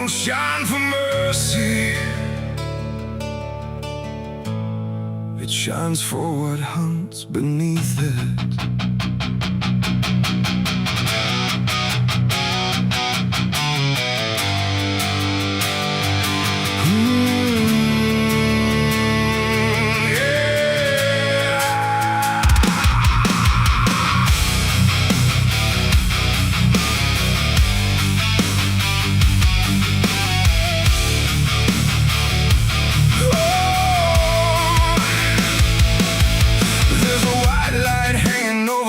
don't shine for mercy. It shines for what hunts beneath it.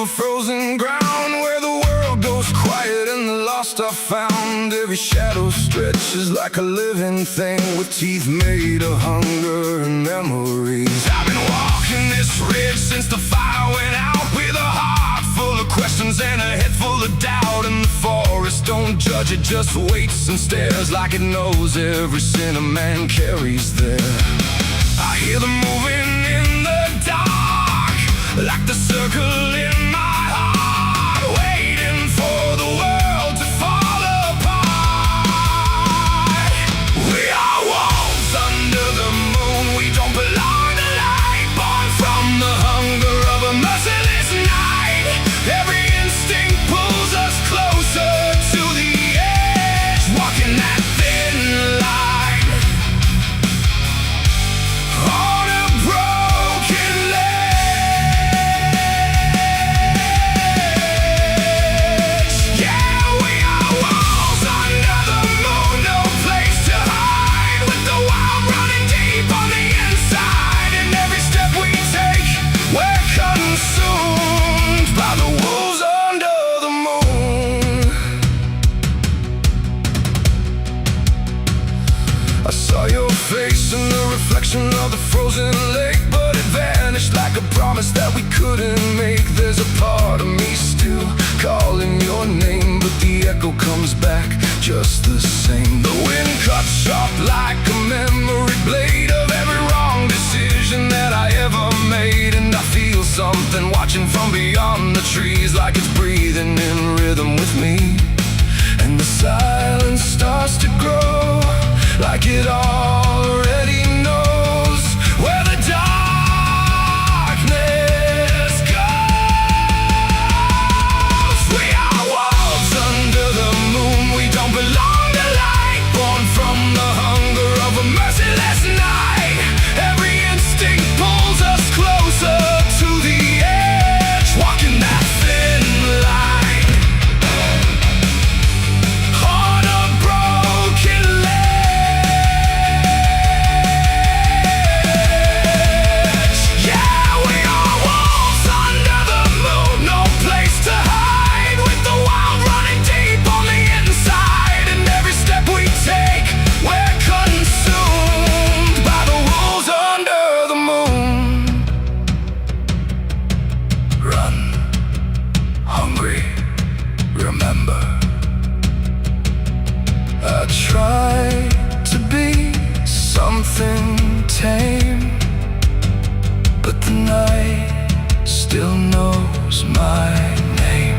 Frozen ground where the world goes quiet and the lost are found. Every shadow stretches like a living thing with teeth made of hunger and memories. I've been walking this ridge since the fire went out, with a heart full of questions and a head full of doubt. And the forest don't judge, it just waits and stares like it knows every sin a man carries there. I hear them moving in the dark, like the circle in my heart, waiting for the world to fall apart. We are wolves under the moon, we don't belong to light, born from the hunger of a merciless night. Every instinct pulls us closer to the edge, walking that thin line on a broken ledge. Yeah, we are wolves under the moon, no place to hide, with the wild running deep on the inside. And every step we take, we're consumed by the wolves under the moon. I saw your face in the reflection of the frozen lake, but it vanished like a promise that we couldn't make. There's a part of me still calling your name, but the echo comes back just the same. The wind cuts sharp like a memory blade of every wrong decision that I ever made. And I feel something watching from beyond the trees, like it's breathing in rhythm with me. And the silence starts to grow, like it already knows where the darkness goes. We are wolves under the moon, we don't belong to light, born from the hunger of a merciless night. Every instinct pulls us closer to the edge, walking that thin line on a broken ledge. Yeah, we are wolves under the moon, no place to hide, with the wild running deep on the inside. And every step we take, we're consumed by the wolves under the moon. Run, hungry, remember. I try to be something tame, but the night still knows my name.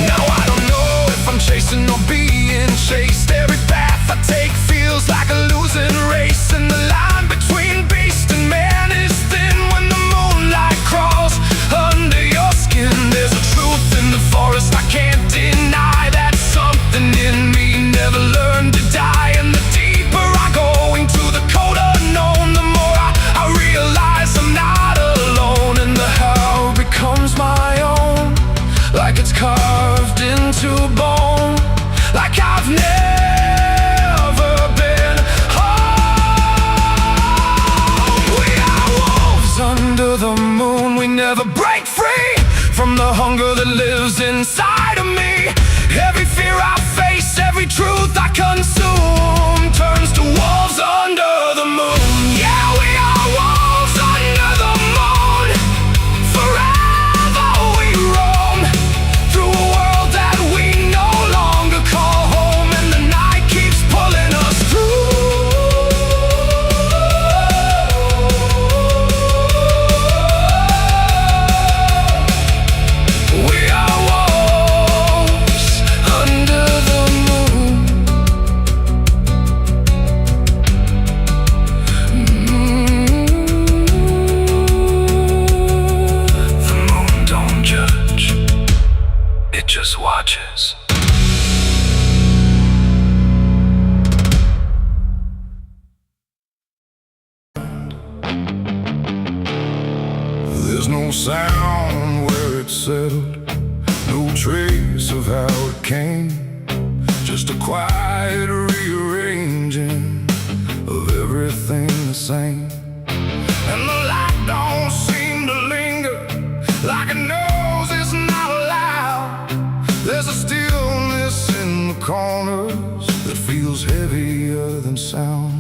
Now I don't know if I'm chasing or being chased. Every path I take feels like a losing race, and the line between beast and man is thin when the moonlight crawls under your skin. There's a truth in the forest I can't deny, that something in me never learned to die. And the deeper I go into the cold unknown, the more I realize I'm not alone. And the how becomes my own, like it's carved into bone, like I've never been home. We are wolves under the moon, we never break free from the hunger that lives inside of me. Every fear I face, every truth I consume, turns to wolves under the moon. just watches. There's no sound where it settled, no trace of how it came, just a quiet rearranging of everything the same. And the light don't seem to linger, like it knows it's not allowed. There's a stillness in the corners that feels heavier than sound.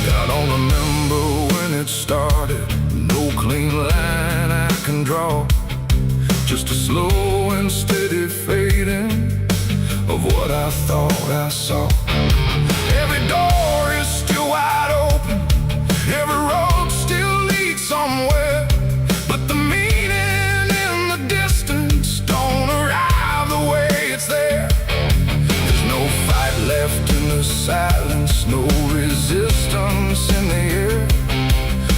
I don't remember when it started, no clean line I can draw, just a slow and steady fading of what I thought I saw. Every door is still wide open, every road still leads somewhere, but the meaning in the distance don't arrive the way it's there. There's no fight left in the silence, no resistance in the air,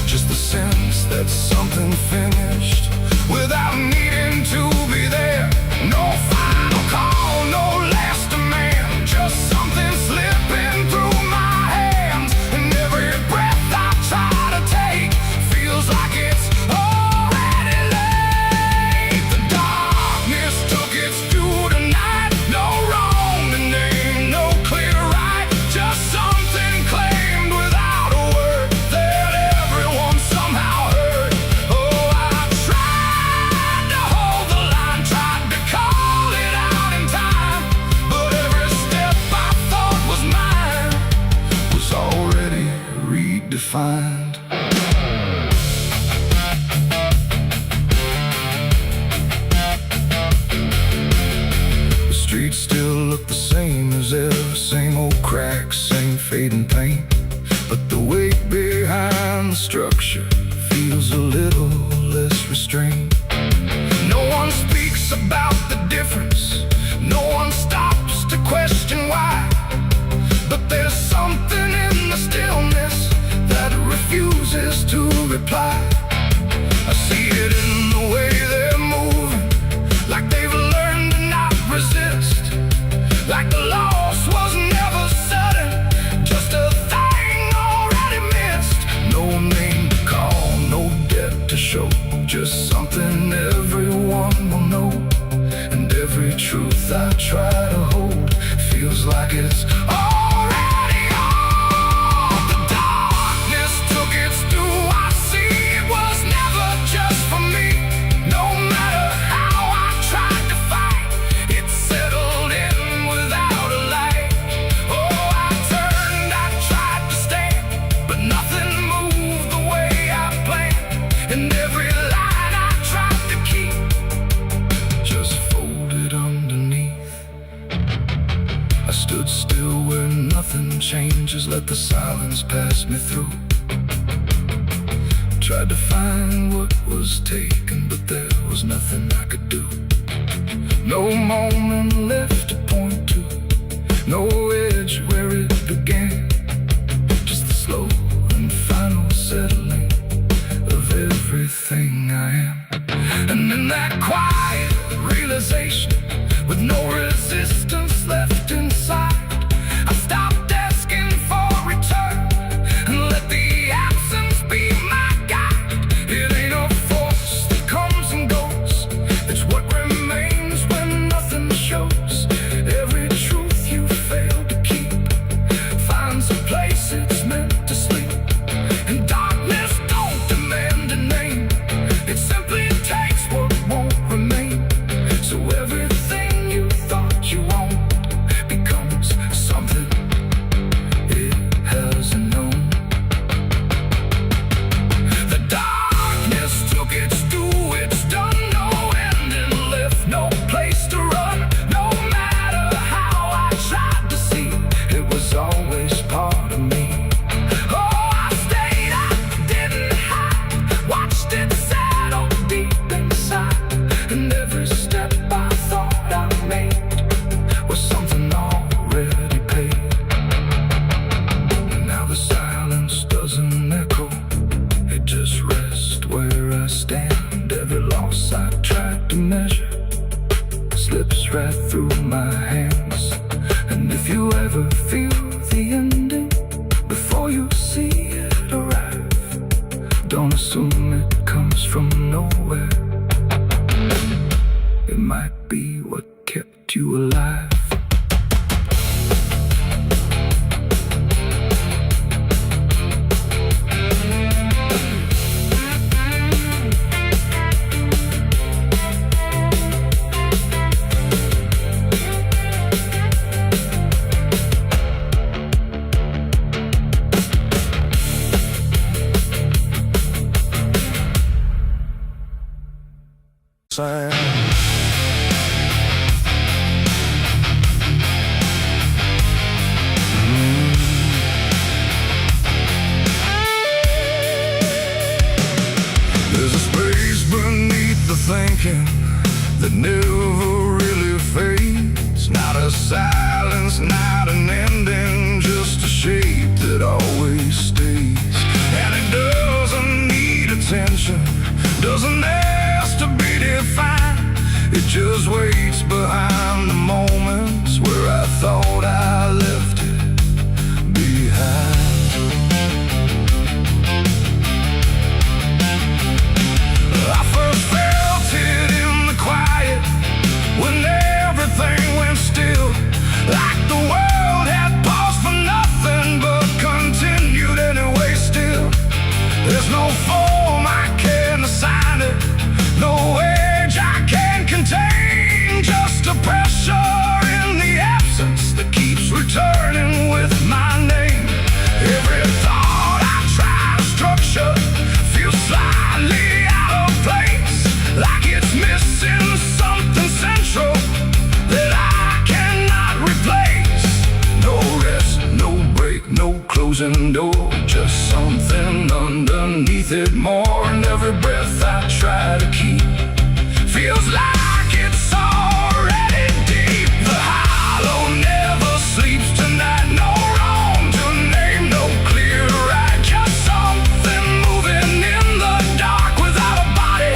just the sense that something finished without needing to be there. No final call, no last demand, just something slipping through my hands. And every breath I try to take feels like it's already late. The darkness took its due tonight, no wrong to name, no clear right, just something claimed without a word that everyone somehow heard. Oh, I tried to hold the line, tried to call it out in time, but every step I thought was mine was already redefined. The streets still look the same as ever, same old cracks, same fading paint, but the weight behind the structure feels a little less restrained. No one speaks about the difference, no one stops to question why, but there's something in the stillness that refuses to reply. I see it in the way they're moving, like they've learned to not resist, like the loss was never sudden, just a thing already missed. No name to call, no debt to show, just something everyone will know. And every truth I try to hold feels like it's already on. The darkness took its due, I see it was never just for me. No matter how I tried to fight, it settled in without a light. Oh, I turned, I tried to stand, but nothing moved the way I planned. And every line I tried to keep just folded underneath. I stood still where nothing changes, let the silence pass me through. Tried to find what was taken, but there was nothing I could do. No moment left to point to, no edge where it began, just the slow and final settling of everything I am. And in that quiet realization, with no resistance left inside, I stopped asking for return and let the absence be my guide. It ain't a force that comes and goes, it's what remains when nothing shows. Every truth you failed to keep don't assume it comes from nowhere. It might be what kept you alive. There's a space beneath the thinking that never really fades. Not a silence, not an ending, just a shape that always stays. And it doesn't need attention, doesn't ask to be defined. It just waits behind the moments where I thought I left it behind. I first felt it in the quiet, when everything went still, like the world had paused for nothing but continued anyway still. There's no form I can assign it, no age I can contain, just a pressure in the absence that keeps returning with my name. Every thought I try to structure feels slightly out of place, like it's missing something central that I cannot replace. No rest, no break, no closing door, just something underneath it more. And every breath I try to keep feels like it's already deep. The hollow never sleeps tonight, no wrong to name, no clear right, just something moving in the dark without a body,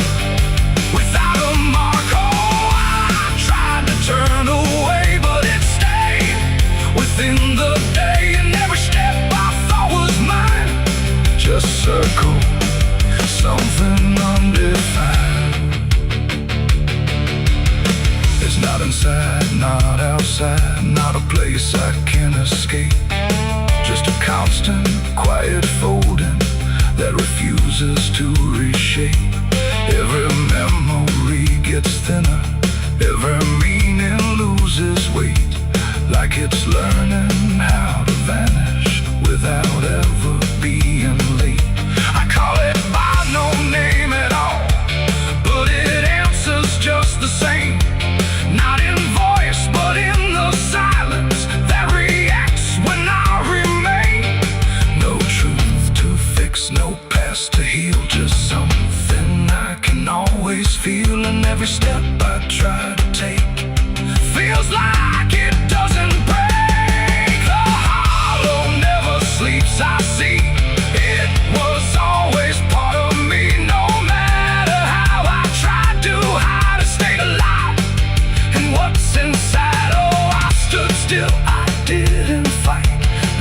without a mark. Oh, I tried to turn away, but it stayed within the day, and every step I thought was mine just circle something undefined. It's not inside, not outside, not a place I can escape, just a constant, quiet folding that refuses to reshape. Every memory gets thinner, every meaning loses weight, like it's learning how to vanish without ever being late. I call it by no name at all, but it answers just the same. Not in voice, but in the silence that reacts when I remain. No truth to fix, no past to heal, just something I can always feel. And every step I try to take feels like it doesn't break. The hollow never sleeps, I see. It was always part of me, no matter how I tried to hide, it stayed alive. And what's inside, oh, I stood still, I didn't fight,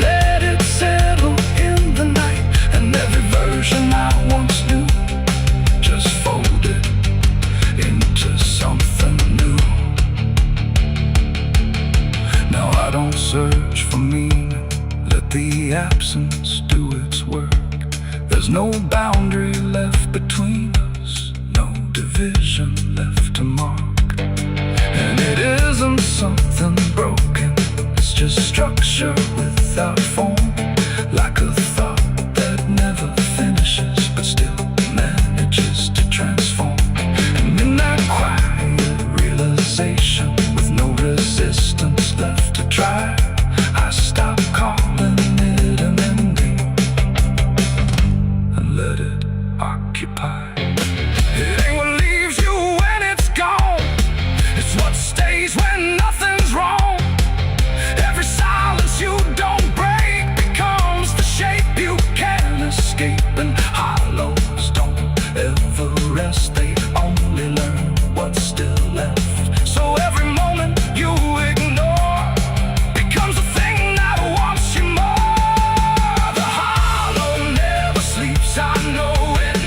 let it settle in the night. And every version I once knew just folded into something new. Now I don't search for meaning, let the absence do its work. There's no boundary left between us, no division left to mark. And it isn't something broken, it's just structure without form, like a thought that never finishes but still manages to transform. And in that quiet realization, with no resistance left to try, I stop calling it an ending and let it occupy. It ain't what leaves you when it's gone, it's what stays when nothing's wrong. Every silence you don't break becomes the shape you can't escape. And hollows don't ever rest, they only learn what's still left. So every moment you ignore becomes a thing that wants you more. The hollow never sleeps, I know it.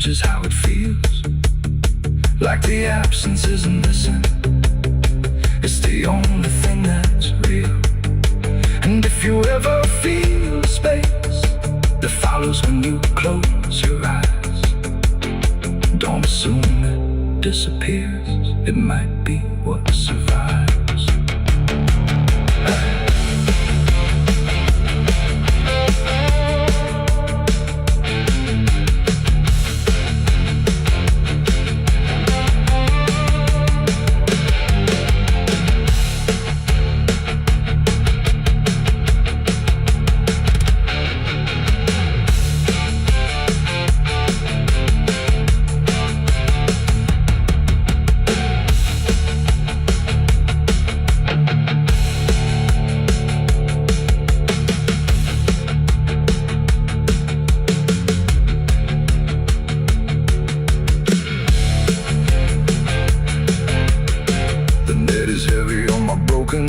is how it feels. Like the absence isn't missing, it's the only thing that's real. And if you ever feel space that follows when you close your eyes, don't assume it disappears, it might be what survives.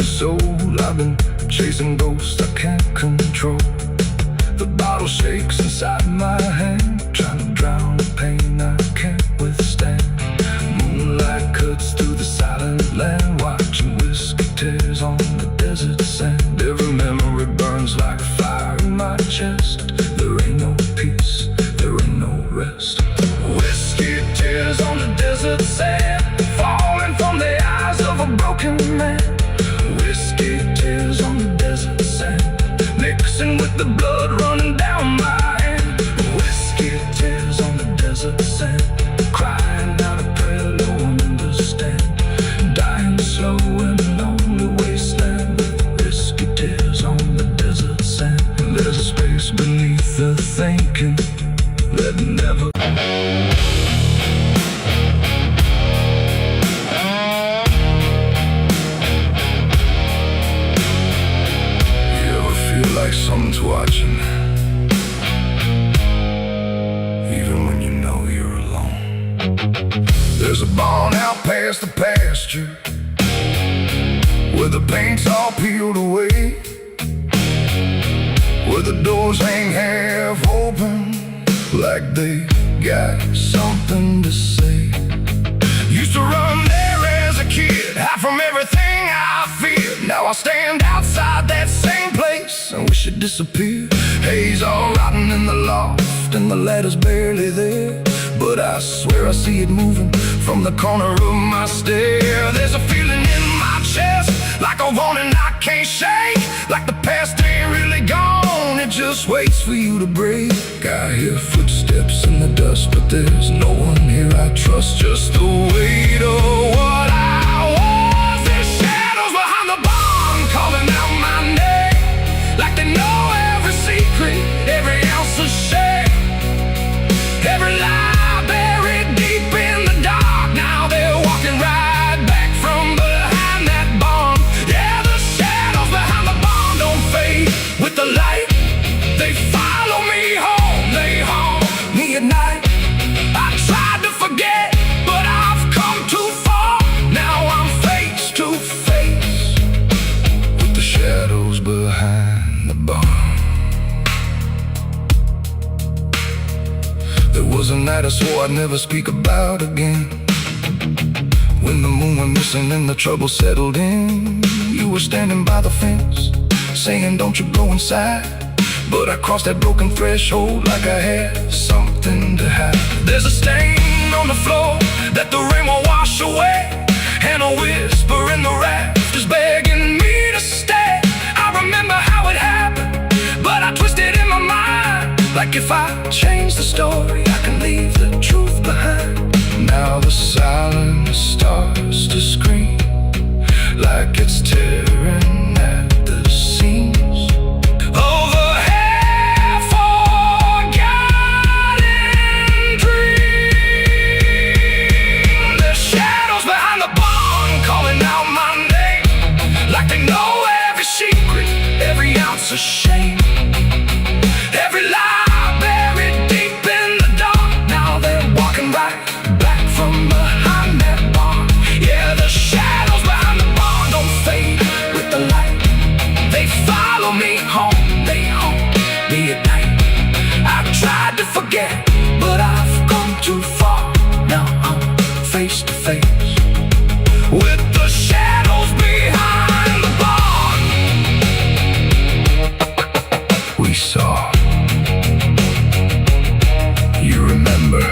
Soul, I've been chasing ghosts I can't control. The bottle shakes inside my hand, trying to drown the pain I can't withstand. Moonlight cuts through the silent land, watching whiskey tears on the desert sand. Every memory burns like fire in my chest. There ain't no peace, there ain't no rest. Whiskey tears on the desert sand, falling from the eyes of a broken man. Whiskey tears on the desert sand, mixing with the blood running down my hand. Whiskey tears on the desert sand, crying out a prayer no one understands. Dying slow in a lonely wasteland, whiskey tears on the desert sand. There's a space beneath the thinking that never like someone's watching, even when you know you're alone. There's a barn out past the pasture, where the paint's all peeled away, where the doors hang half open, like they got something to say. Used to run there as a kid, hide from everything I feared. Now I stand outside that same place and wish it disappeared. Haze all rotten in the loft and the ladder's barely there, but I swear I see it moving from the corner of my stair. There's a feeling in my chest, like a warning I can't shake, like the past ain't really gone, it just waits for you to break. I hear footsteps in the dust, but there's no one here I trust, just the weight of what I was. There's shadows behind the barn calling out my name, like they know every secret, every ounce of shame, every lie buried deep in the dark. Now they're walking right back from behind that barn. Yeah, the shadows behind the barn don't fade with the light. They follow me home, they haunt me at night. I tried to forget, but I've come too far. Now I'm face to face with the shadows behind the barn. There was a night I swore I'd never speak about again, when the moon went missing and the trouble settled in. You were standing by the fence, saying don't you go inside, but I crossed that broken threshold like I had something to hide. There's a stain on the floor that the rain will wash away, and a whisper in the rafters begging me to stay. I remember how it happened, but I twisted in my mind, like if I change the story, I can leave the truth behind. Now the silence starts to scream, like it's tearing at the seams. Over half-forgotten dream. The shadows behind the barn calling out my name, like they know every secret, every ounce of shame, every lie buried deep in the dark. Now they're walking right back from behind that barn. Yeah, the shadows behind the barn don't fade with the light. They follow me home, they haunt me at night. I've tried to forget, but I've come too far. Now I'm face to face with the shadows behind the barn. We saw. You remember.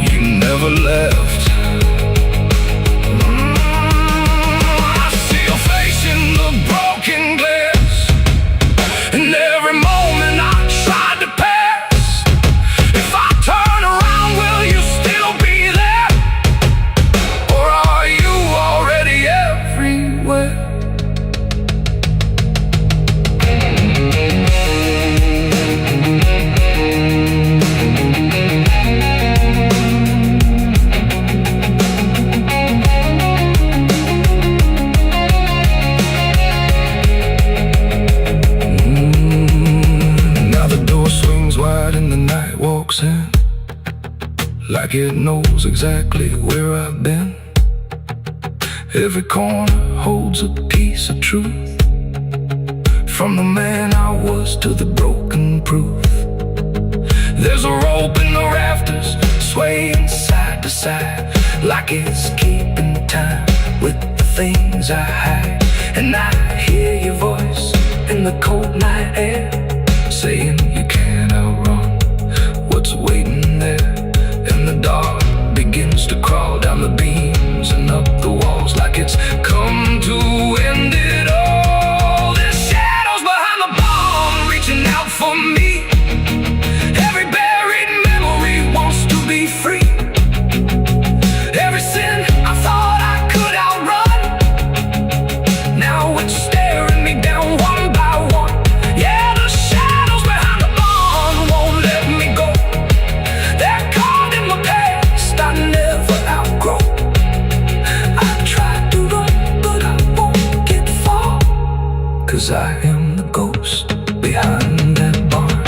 You never left. I see your face in the broken glass, and every moment I tried to pass. If I turn around, will you still be there? Or are you already everywhere? And the night walks in like it knows exactly where I've been. Every corner holds a piece of truth, from the man I was to the broken proof. There's a rope in the rafters, swaying side to side, like it's keeping time with the things I hide. And I hear your voice in the cold night air, saying you can't outrun what's waiting there. And the dark begins to crawl down the beams and up the walls, like it's come to end it all. There's shadows behind the barn, reaching out for me. Every buried memory wants to be free. Every sin I thought I could outrun, now it's staring me down one by one. Yeah, the shadows behind the barn won't let me go. They're caught in my past I never outgrow. I tried to run, but I won't get far, 'cause I am the ghost behind that barn.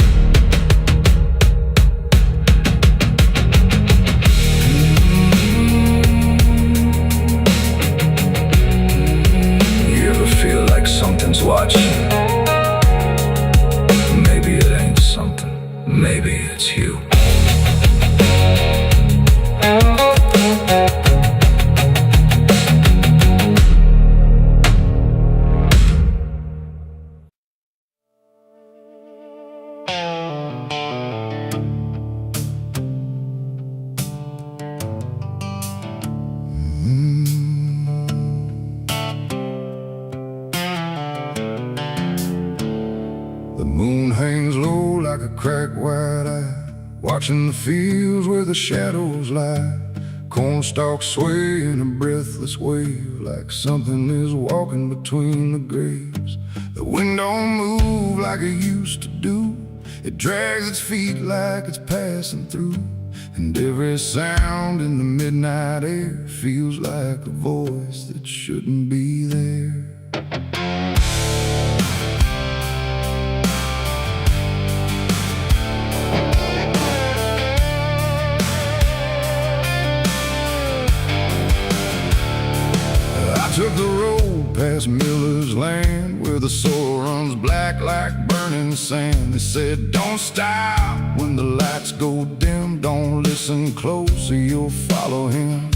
You ever feel like something's watching? Maybe it ain't something, maybe it's you. The moon hangs low like a cracked white eye, watching the fields where the shadows lie. Corn stalks sway in a breathless wave, like something is walking between the graves. The wind don't move like it used to do, it drags its feet like it's passing through. And every sound in the midnight air feels like a voice that shouldn't be there. I took the road past Miller's land, where the soil runs black like burning sand. They said don't stop when the lights go dim, don't listen close or you'll follow him.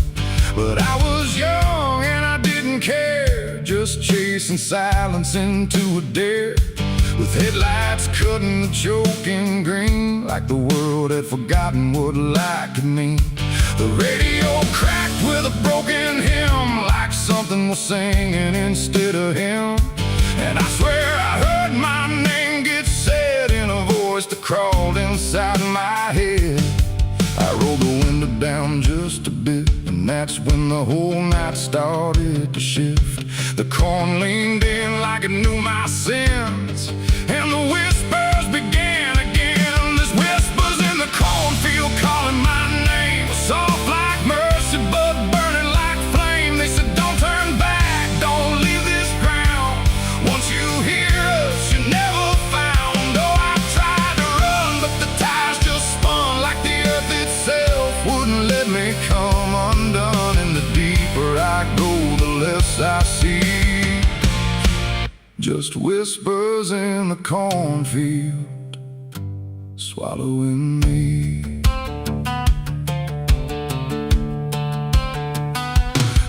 But I was young and I didn't care, just chasing silence into a dare, with headlights cutting the choking green, like the world had forgotten what light could mean. The radio cracked with a broken hymn, like something was singing instead of him. And I swear I heard my name get said in a voice that crawled inside my head. I rolled the window down just a bit, and that's when the whole night started to shift. The corn leaned in like it knew my sins, and the whispers began again. There's whispers in the cornfield calling my name, soft like mercy but burning like flame. They said don't turn back, don't leave this ground. Once you hear us, you're never found. Oh, I tried to run, but the tires just spun, like the earth itself wouldn't let me come undone. And the deeper I go, the less I see, just whispers in the cornfield. swallowing me.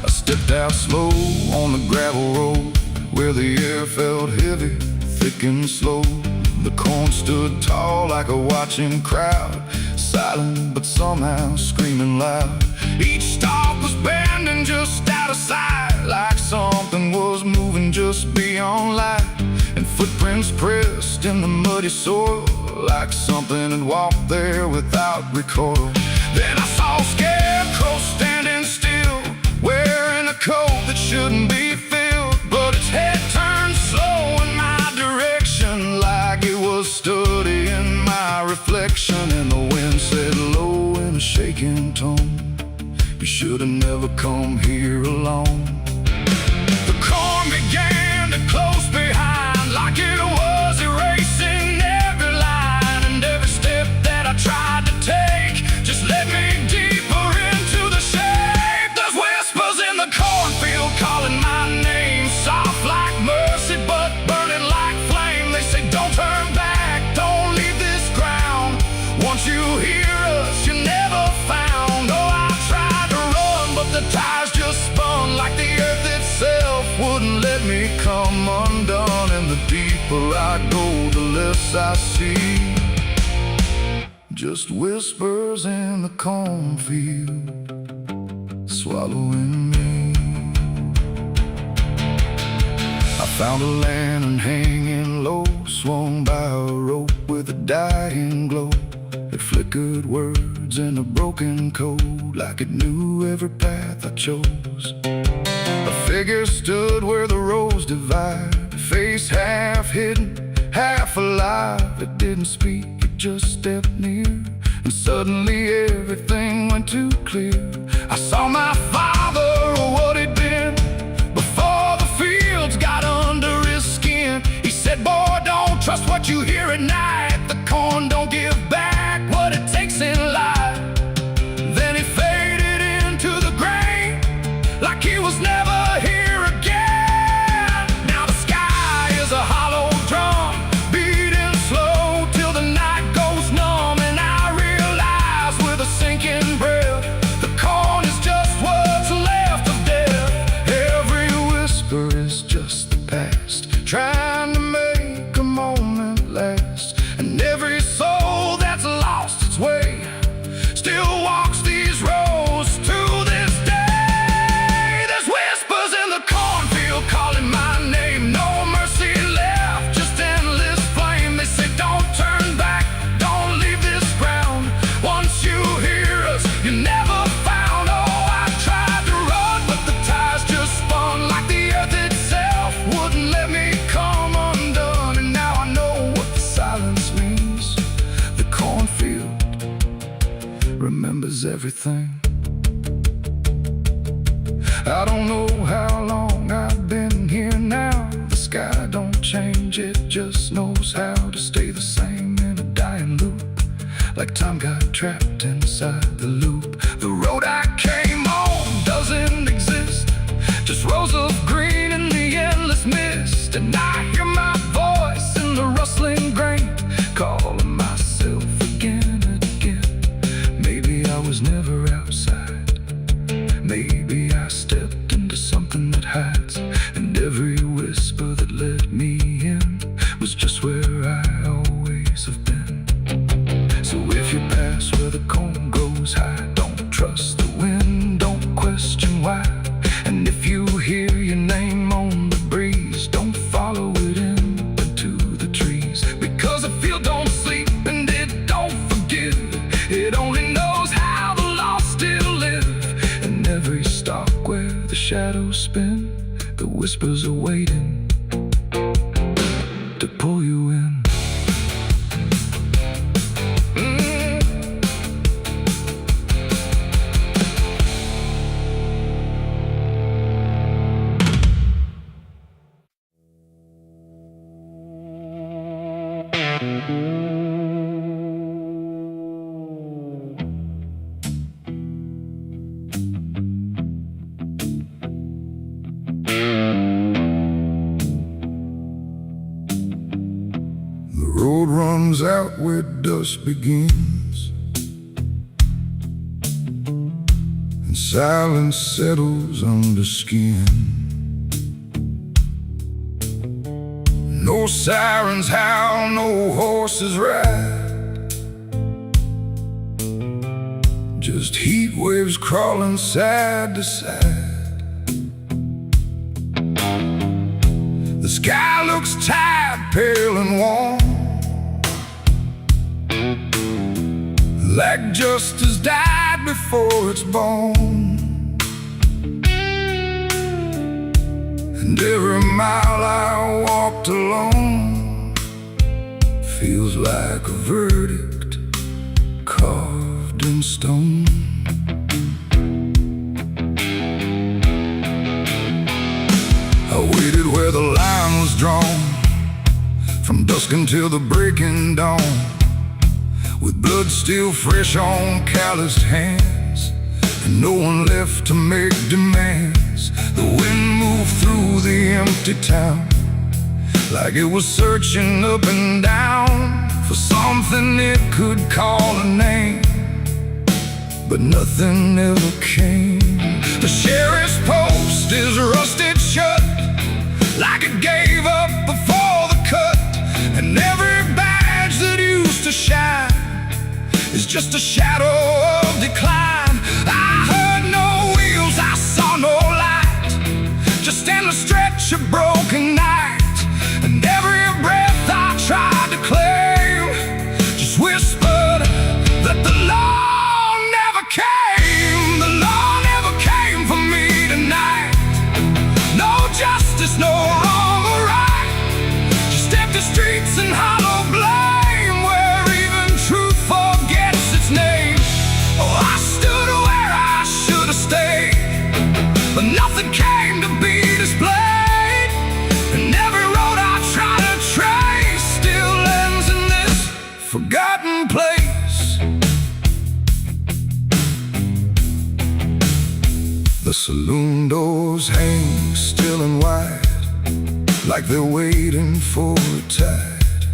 I stepped out slow on the gravel road where the air felt heavy, thick and slow. The corn stood tall like a watching crowd, silent but somehow screaming loud. Each stalk was bending just out of sight, like something was moving just beyond light. And footprints pressed in the muddy soil, like something had walked there without recoil. Then I saw a scarecrow standing still, wearing a coat that shouldn't be filled, but its head turned slow in my direction, like it was studying my reflection. And the wind said low in a shaking tone, you should have never come here alone. The corn began to close behind, like it was erasing every line. And every step that I tried to take just led me deeper into the shade. There's whispers in the cornfield calling my name, soft like mercy but burning like flame. They say don't turn back, don't leave this ground. Once you hear us, you're never found. Oh, I tried to run, but the tires just spun, like the earth itself wouldn't let me come undone. And the deeper I go, the less I see, just whispers in the cornfield, swallowing me. I found a lantern hanging low, swung by a rope with a dying glow. It flickered words in a broken code, like it knew every path I chose. A figure stood where the roads divide, face half hidden, half alive. It didn't speak, it just stepped near, and suddenly everything went too clear. I saw my father, or what he'd been, before the fields got under his skin. He said, boy, don't trust what you hear at night. The corn don't give back what it takes in life. Then he faded into the grain, like he was never here again. Now the sky is a hollow drum, beating slow till the night goes numb. And I realize with a sinking breath, the corn is just what's left of death. Every whisper is just the past, trying to make a moment last. And every soul that's lost its way still walks these roads to this day. There's whispers in the cornfield calling my name, no mercy left, just endless flame. They say don't turn back, don't leave this ground. Once you hear us, you're never found. Oh, I tried to run, but the tires just spun, like the earth itself wouldn't let me come undone. And now I know what the silence means. The cornfield remembers everything. I don't know how long I've been here now. The sky don't change, it just knows how to stay the same in a dying loop, like time got trapped inside the loop. The road I came on doesn't exist, just rows of green in the endless mist. And I hear my voice in the rustling grain, calling myself again and again. Maybe I was never outside, maybe I stepped into something that hides. And every whisper that led me in was just where I always have been. So if you pass where the corn grows high, don't trust the wind, don't question why. And if you hear your name on the breeze, don't follow it into the trees. Because the field don't sleep and it don't forgive, it only knows how the lost still live. And every stalk where the shadows spin, the whispers are waiting to pull you in. road runs out where dusk begins, and silence settles under skin. No sirens howl, no horses ride, just heat waves crawling side to side. The sky looks tired, pale and warm, like justice died before it's born. And every mile I walked alone feels like a verdict carved in stone. I waited where the line was drawn, from dusk until the breaking dawn, with blood still fresh on calloused hands, and no one left to make demands. The wind moved through the empty town, like it was searching up and down for something it could call a name, but nothing ever came. The sheriff's post is rusted shut, like it gave up before the cut, and every badge that used to shine is just a shadow of decline. I heard no wheels, I saw no light, just endless stretch of broken night. And every breath I tried to claim just whispered that the law never came. The law never came for me tonight. No justice, no wrong or right, just empty streets and hollow blame, where even truth forgets its name. Oh, I stood where I should have stayed, but nothing came to be displayed. And every road I try to trace still ends in this forgotten place. The saloon doors hang still and wide, like they're waiting for a tide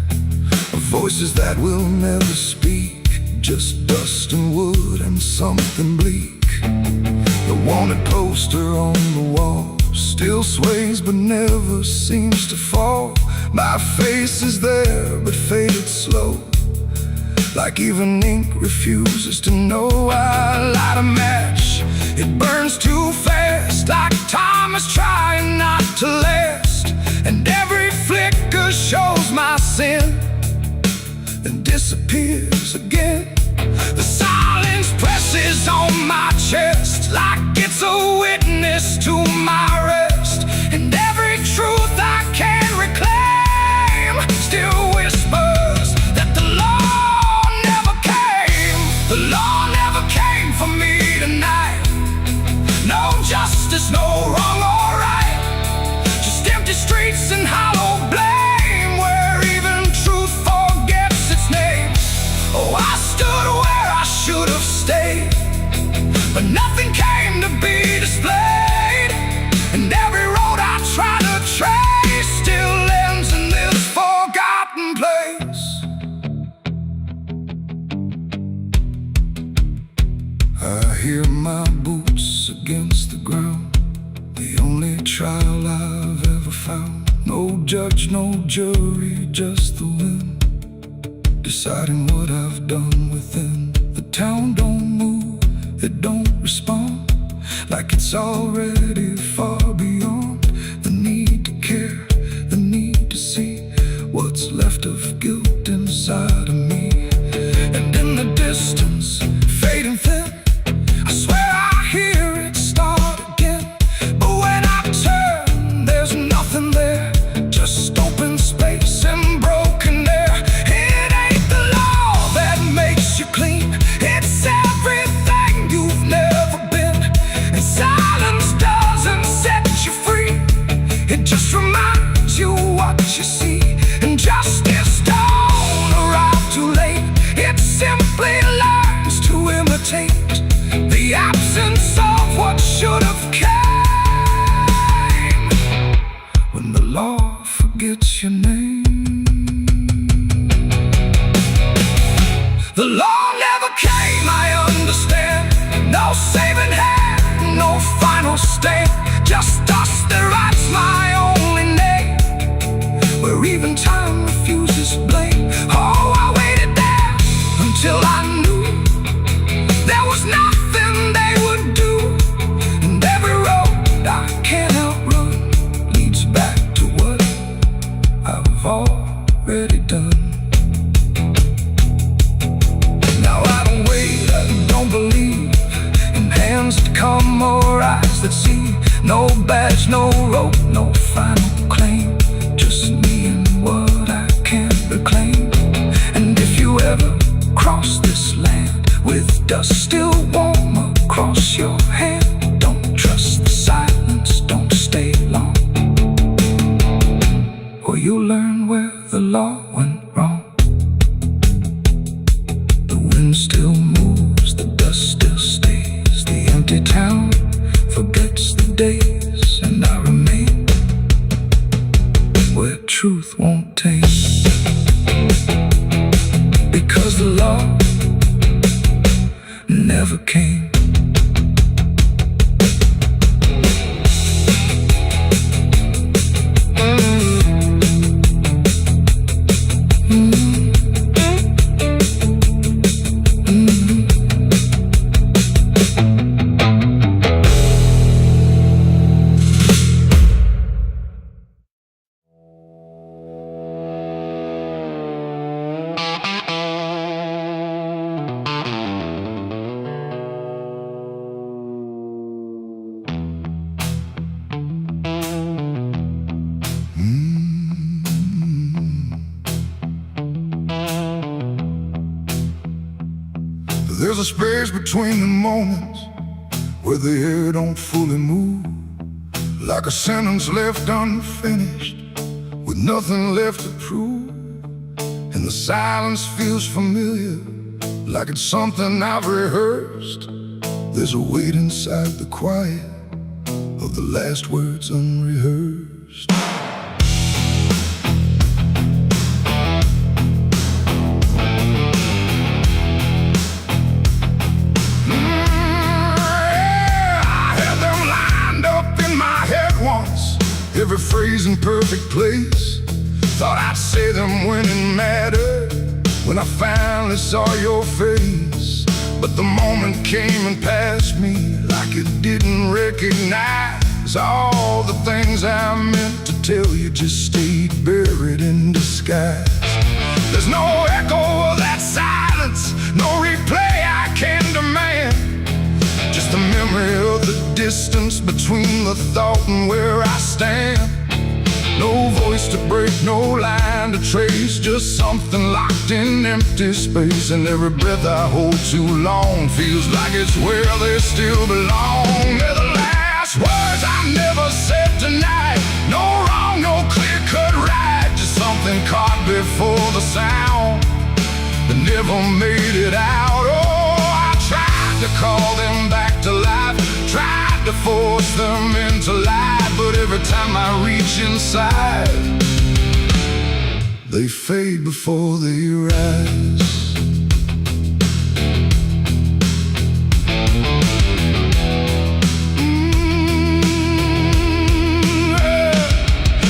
of voices that will never speak, just dust and wood and something bleak. The wanted poster on the wall still sways but never seems to fall. My face is there but faded slow, like even ink refuses to know. I light a match, it burns too fast, like time is trying not to last. And every flicker shows my sin, then disappears again. The silence presses on my chest, like it's a witness to my rest. And every truth I can reclaim still whispers that the law never came. The law never came for me tonight. No justice, no wrong or right, just empty streets and hollow blame, where even truth forgets its name. Oh, I stood where I should have stayed, but nothing came to be displayed. And every road I try to trace still ends in this forgotten place. I hear my boots against the ground, the only trial I've ever found. No judge, no jury, just the wind deciding what I've done within. The town don't move, it don't respond, like it's already far beyond the need to care, the need to see what's left of guilt inside of me. And in the distance, fading thin, I swear I hear it start again. But when I turn, there's nothing there, just open space and broken air. It ain't the law that makes you clean, it's everything you've never been. And silence doesn't set The law never came, I understand. No saving hand, no final stand. Just dust that writes my only name, where even time refuses blame. Oh, I waited there until I knew there was nothing they would do. And every road I can't outrun leads back to what I've already done. Now I don't wait, I don't believe in hands that come or eyes that see. No badge, no rope, no final claim, just me and what I can't reclaim. And if you ever cross this land with dust still warm across your hand, don't trust the silence, don't stay long, or you'll learn where the law went wrong. The wind still moves, the dust still stays. The empty town forgets the days, and I remain where truth won't taste. Because the law never came. There's a space between the moments where the air don't fully move, like a sentence left unfinished with nothing left to prove. And the silence feels familiar, like it's something I've rehearsed. There's a weight inside the quiet of the last words unrehearsed. Every phrase in perfect place. Thought I'd say them when it mattered, when I finally saw your face. But the moment came and passed me like it didn't recognize all the things I meant to tell you just stayed buried in disguise. There's no echo of that silence, no replay I can demand, just a memory of the distance between the thought and where I stand. No voice to break, no line to trace, just something locked in empty space. And every breath I hold too long feels like it's where they still belong. They're the last words I never said tonight. No wrong, no clear-cut right, just something caught before the sound that never made it out. Oh, I tried to call them back to life, tried to force them into life, but every time I reach inside, they fade before they rise.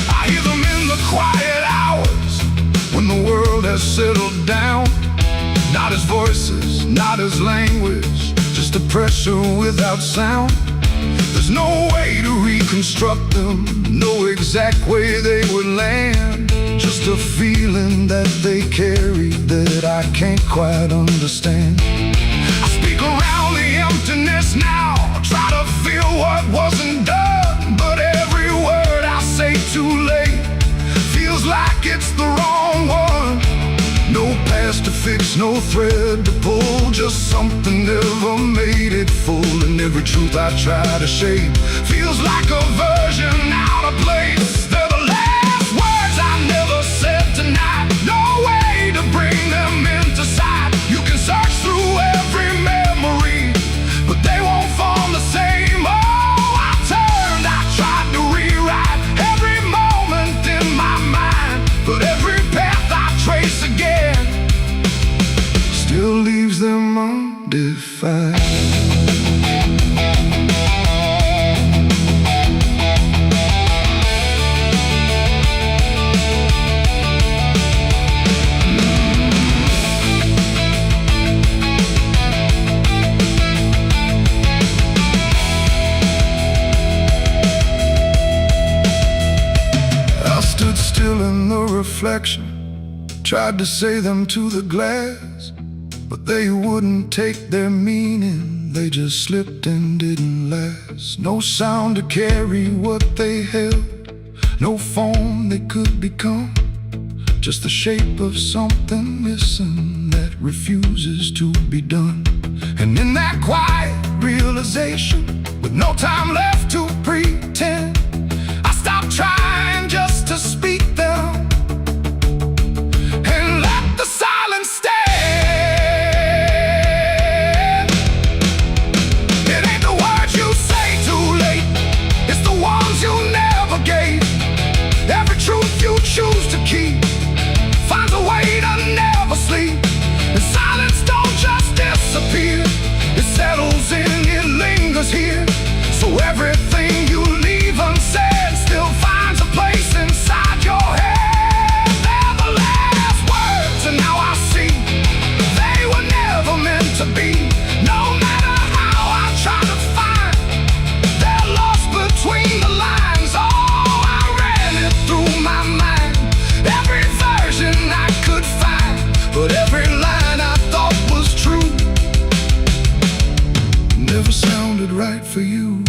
I hear them in the quiet hours when the world has settled down. Not as voices, not as language, just a pressure without sound. There's no way to reconstruct them, no exact way they would land, just a feeling that they carry that I can't quite understand. I speak around the emptiness now, try to feel what wasn't done, but every word I say too late feels like it's the wrong one. No past to fix, no thread to pull, just something never made it full. And every truth I try to shape feels like a version out of place. They're the last words I never said tonight, no way to bring them into sight. You can search through every memory, but they won't form the same. Oh, I turned, I tried to rewrite every moment in my mind, but every path I trace again still define. Still in the reflection, tried to say them to the glass, but they wouldn't take their meaning. They just slipped and didn't last. No sound to carry what they held, no form they could become, just the shape of something missing that refuses to be done. And in that quiet realization, with no time left to pretend, I stopped trying just to speak them and let the silence stand. It ain't the words you say too late, it's the ones you never gave. Every truth you choose to keep finds a way to never sleep. And silence don't just disappear, it settles in, it lingers here. So everything you leave unsaid still finds a place inside your head. They're the last words, and now I see they were never meant to be. No matter how I try to find, they're lost between the lines. Oh, I ran it through my mind, every version I could find, but every line I thought was true never sounded right for you.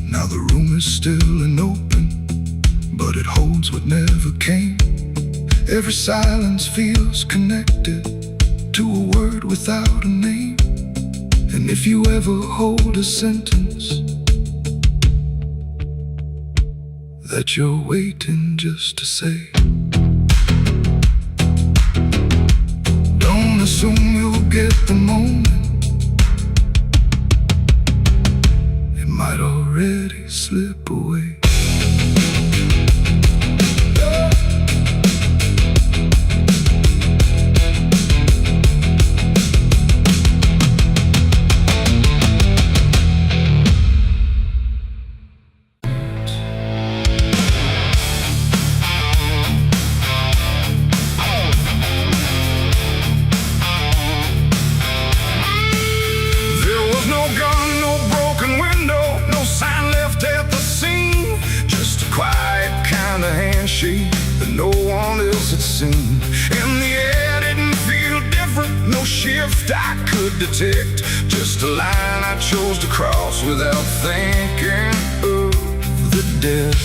Now the room is still and open, but it holds what never came. Every silence feels connected to a word without a name. And if you ever hold a sentence that you're waiting just to say, don't assume you'll get the moment, it might already slip away. That no one else had seen. And the air didn't feel different, no shift I could detect, just a line I chose to cross without thinking of the death.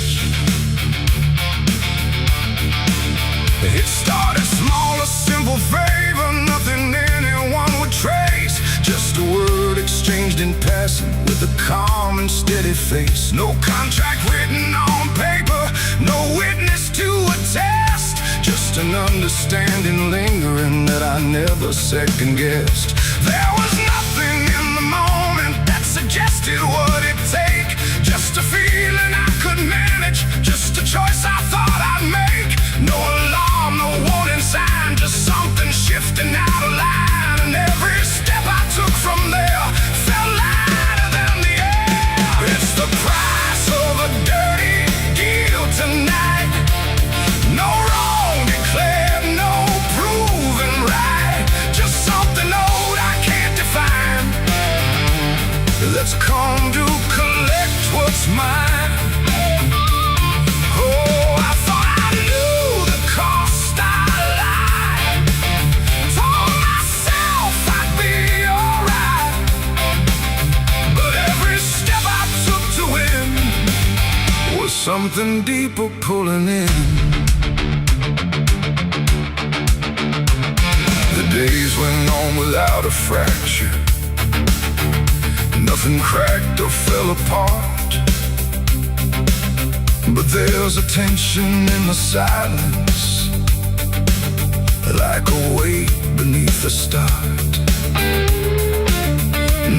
It started small, a simple favor, nothing anyone would trace, just a word exchanged in passing with a calm and steady face. No contract written on paper, no witness to attest, just an understanding lingering that I never second-guessed. There was nothing in the moment that suggested what it'd take, just a feeling I could manage, just a choice I thought I'd make. No alarm, no warning sign, just something shifting out of line. And every step I took from there felt lighter than the air. It's the price of a dirty deal tonight. No wrong declared, no proven right, just something old I can't define, that's come to collect what's mine. Oh, I thought I knew the cost I lied, told myself I'd be alright, but every step I took to win was something deeper pulling in. The days went on without a fracture, nothing cracked or fell apart, but there's a tension in the silence, like a weight beneath the start.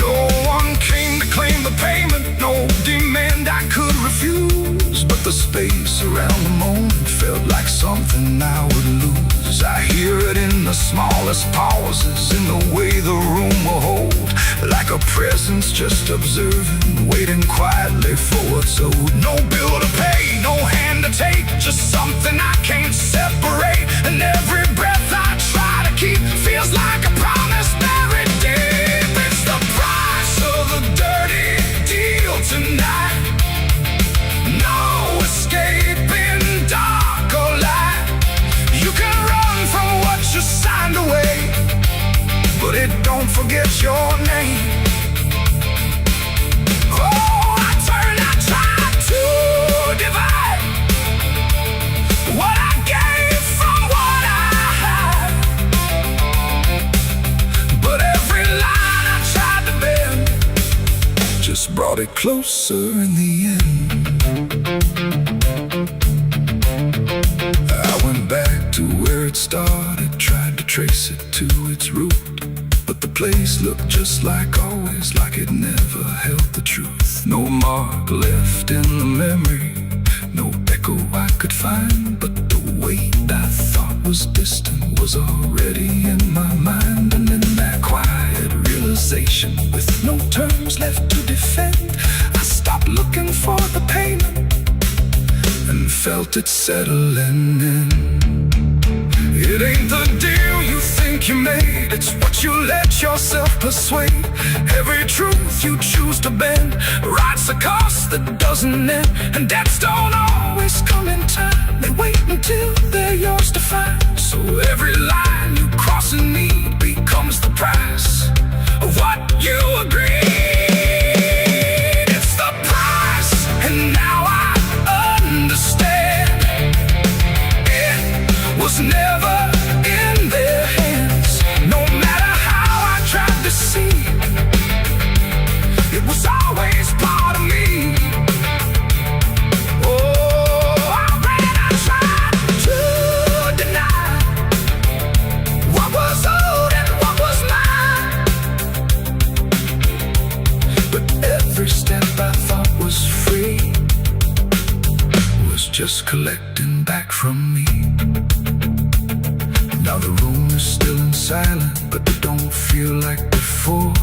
No one came to claim the payment, no demand I could refuse, but the space around the moment felt like something I would lose. I hear it in the small endless pauses in the way the room will hold, like a presence just observing, waiting quietly for what's owed. No bill to pay, no hand to take, just something I can't separate. And every breath I try to keep feels like a promise buried deep. It's the price of a dirty deal tonight. No escaping dark or light. You can run from what you signed away, but it don't forget your name. Oh, I try to divide what I gave from what I had, but every line I tried to bend just brought it closer in the end. I went back to where it started, tried to trace it to its root, but the place looked just like always, like it never held the truth. No mark left in the memory, no echo I could find, but the weight I thought was distant was already in my mind. And in that quiet realization, with no terms left to defend, I stopped looking for the payment and felt it settling in. It ain't the deal you think you made, it's what you let yourself persuade. Every truth you choose to bend writes a cost that doesn't end. And debts don't always come in time, they wait until they're yours to find. So every line you cross in need becomes the price of what you agreed. It's the price, and now I understand. It was never in their hands, no matter how I tried to see. It was always part of me. Oh, I tried to deny what was owed and what was mine, but every step I thought was free was just collecting back from me. Now the room is still in silence, but it don't feel like before.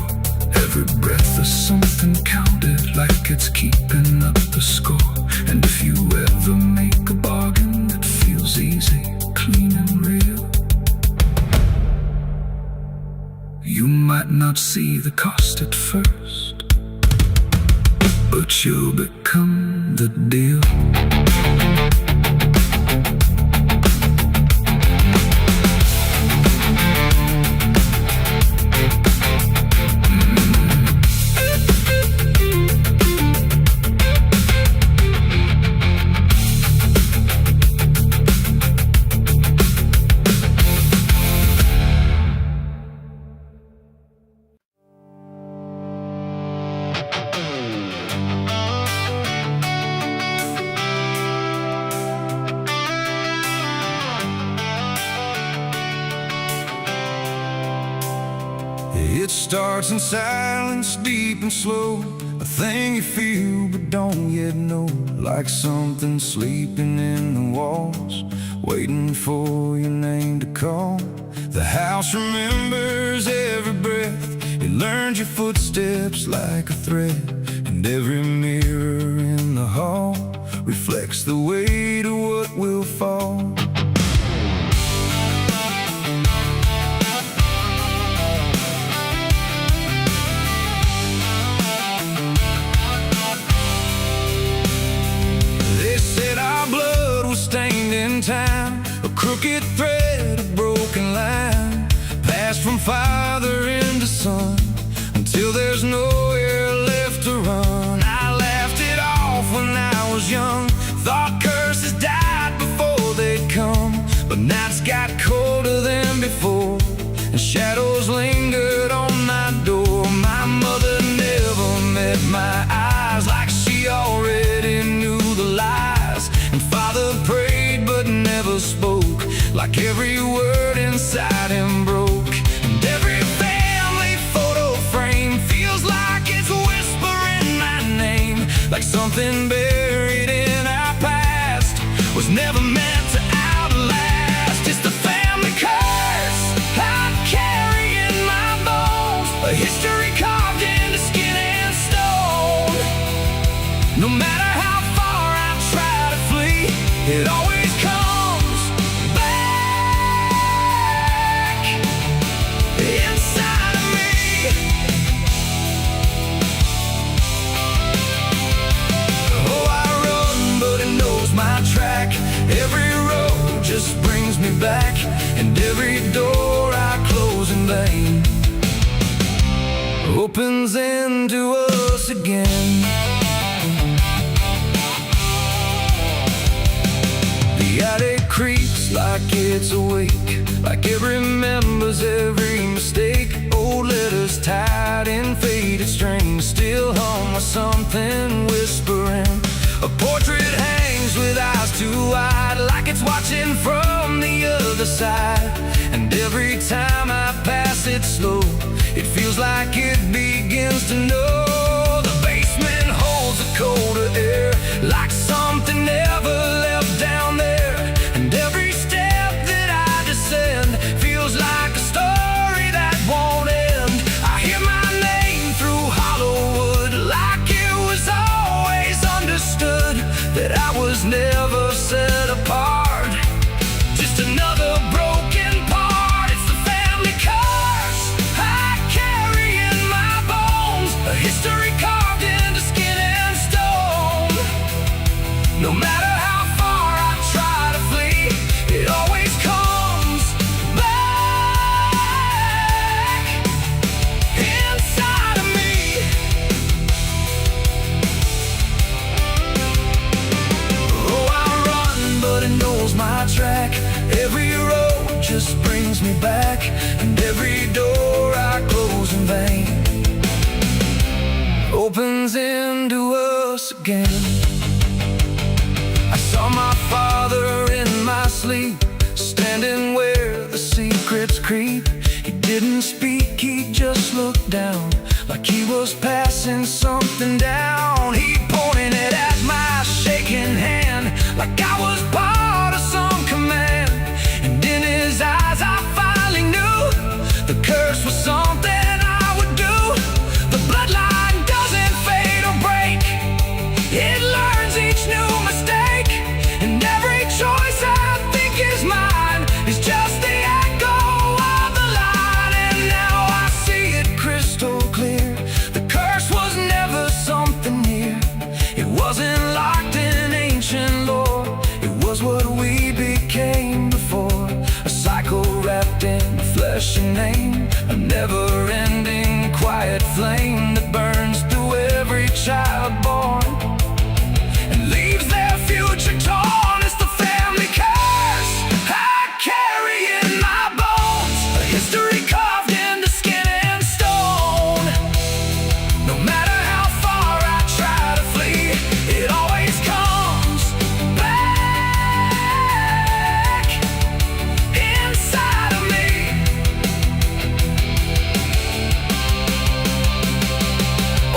Every breath is something counted, like it's keeping up the score. And if you ever make a bargain that feels easy, clean and real, you might not see the cost at first, but you'll become the deal. It starts in silence, deep and slow, a thing you feel but don't yet know. Like something sleeping in the walls, waiting for your name to call. The house remembers every breath, it learns your footsteps like a thread. And every mirror in the hall reflects the weight of what will fall. Stained in time, a crooked thread, a broken line, passed from father into son, until there's nowhere left to run. I laughed it off when I was young, thought curses died before they'd come. But nights got colder than before, and shadows lingered on my door. My mother never met my eyes, like she already knew the lies. And father prayed but never spoke, like every word inside him broke. And every family photo frame feels like it's whispering my name, like something buried in our past was never meant to outlast. It's the family curse, I back, and every door I close in vain opens into us again. The attic creaks like it's awake, like it remembers every mistake. Old letters tied in faded strings still hum with something whispering. A portrait hangs with eyes too wide, like it's watching from the other side. And every time I pass it slow, it feels like it begins to know. The basement holds a colder air, like something never left down there. And every step that I descend feels like a story that won't end. I hear my name through hollow wood, like it was always understood that I was never set apart. Just another broken part. It's the family curse I carry in my bones, a history carved into skin and stone. No matter how far I try to flee, it always comes back inside of me. Oh, I run, but it knows my track. Every road just brings me back, and every door I close in vain opens into us again. I saw my father in my sleep, standing where the secrets creep. He didn't speak, he just looked down, like he was passing something down. He pointed it at my shaking hand, like I was part of some command. And in his eyes I finally knew the curse was something I would do. The bloodline doesn't fade or break, it learns each new mistake. And every choice I think is mine is just the echo of the line. And now I see it crystal clear. The curse was never something near, it wasn't locked in ancient lore. It was what we became before, a cycle wrapped in flesh and name, a never-ending quiet flame that burns through every child born and leaves their future torn. It's the family curse I carry in my bones, a history carved into skin and stone. No matter how far I try to flee, it always comes back inside of me.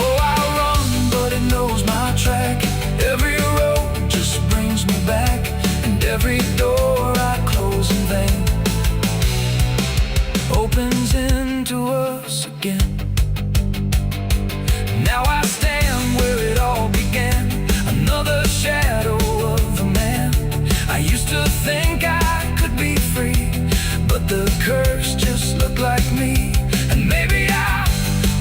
Oh, I run, but it knows my track. Every road just brings me back, and every door I close in vain opens into us again. Now I stand where it all began, another shadow of a man. I used to think I could be free, but the curse just looked like me. And maybe I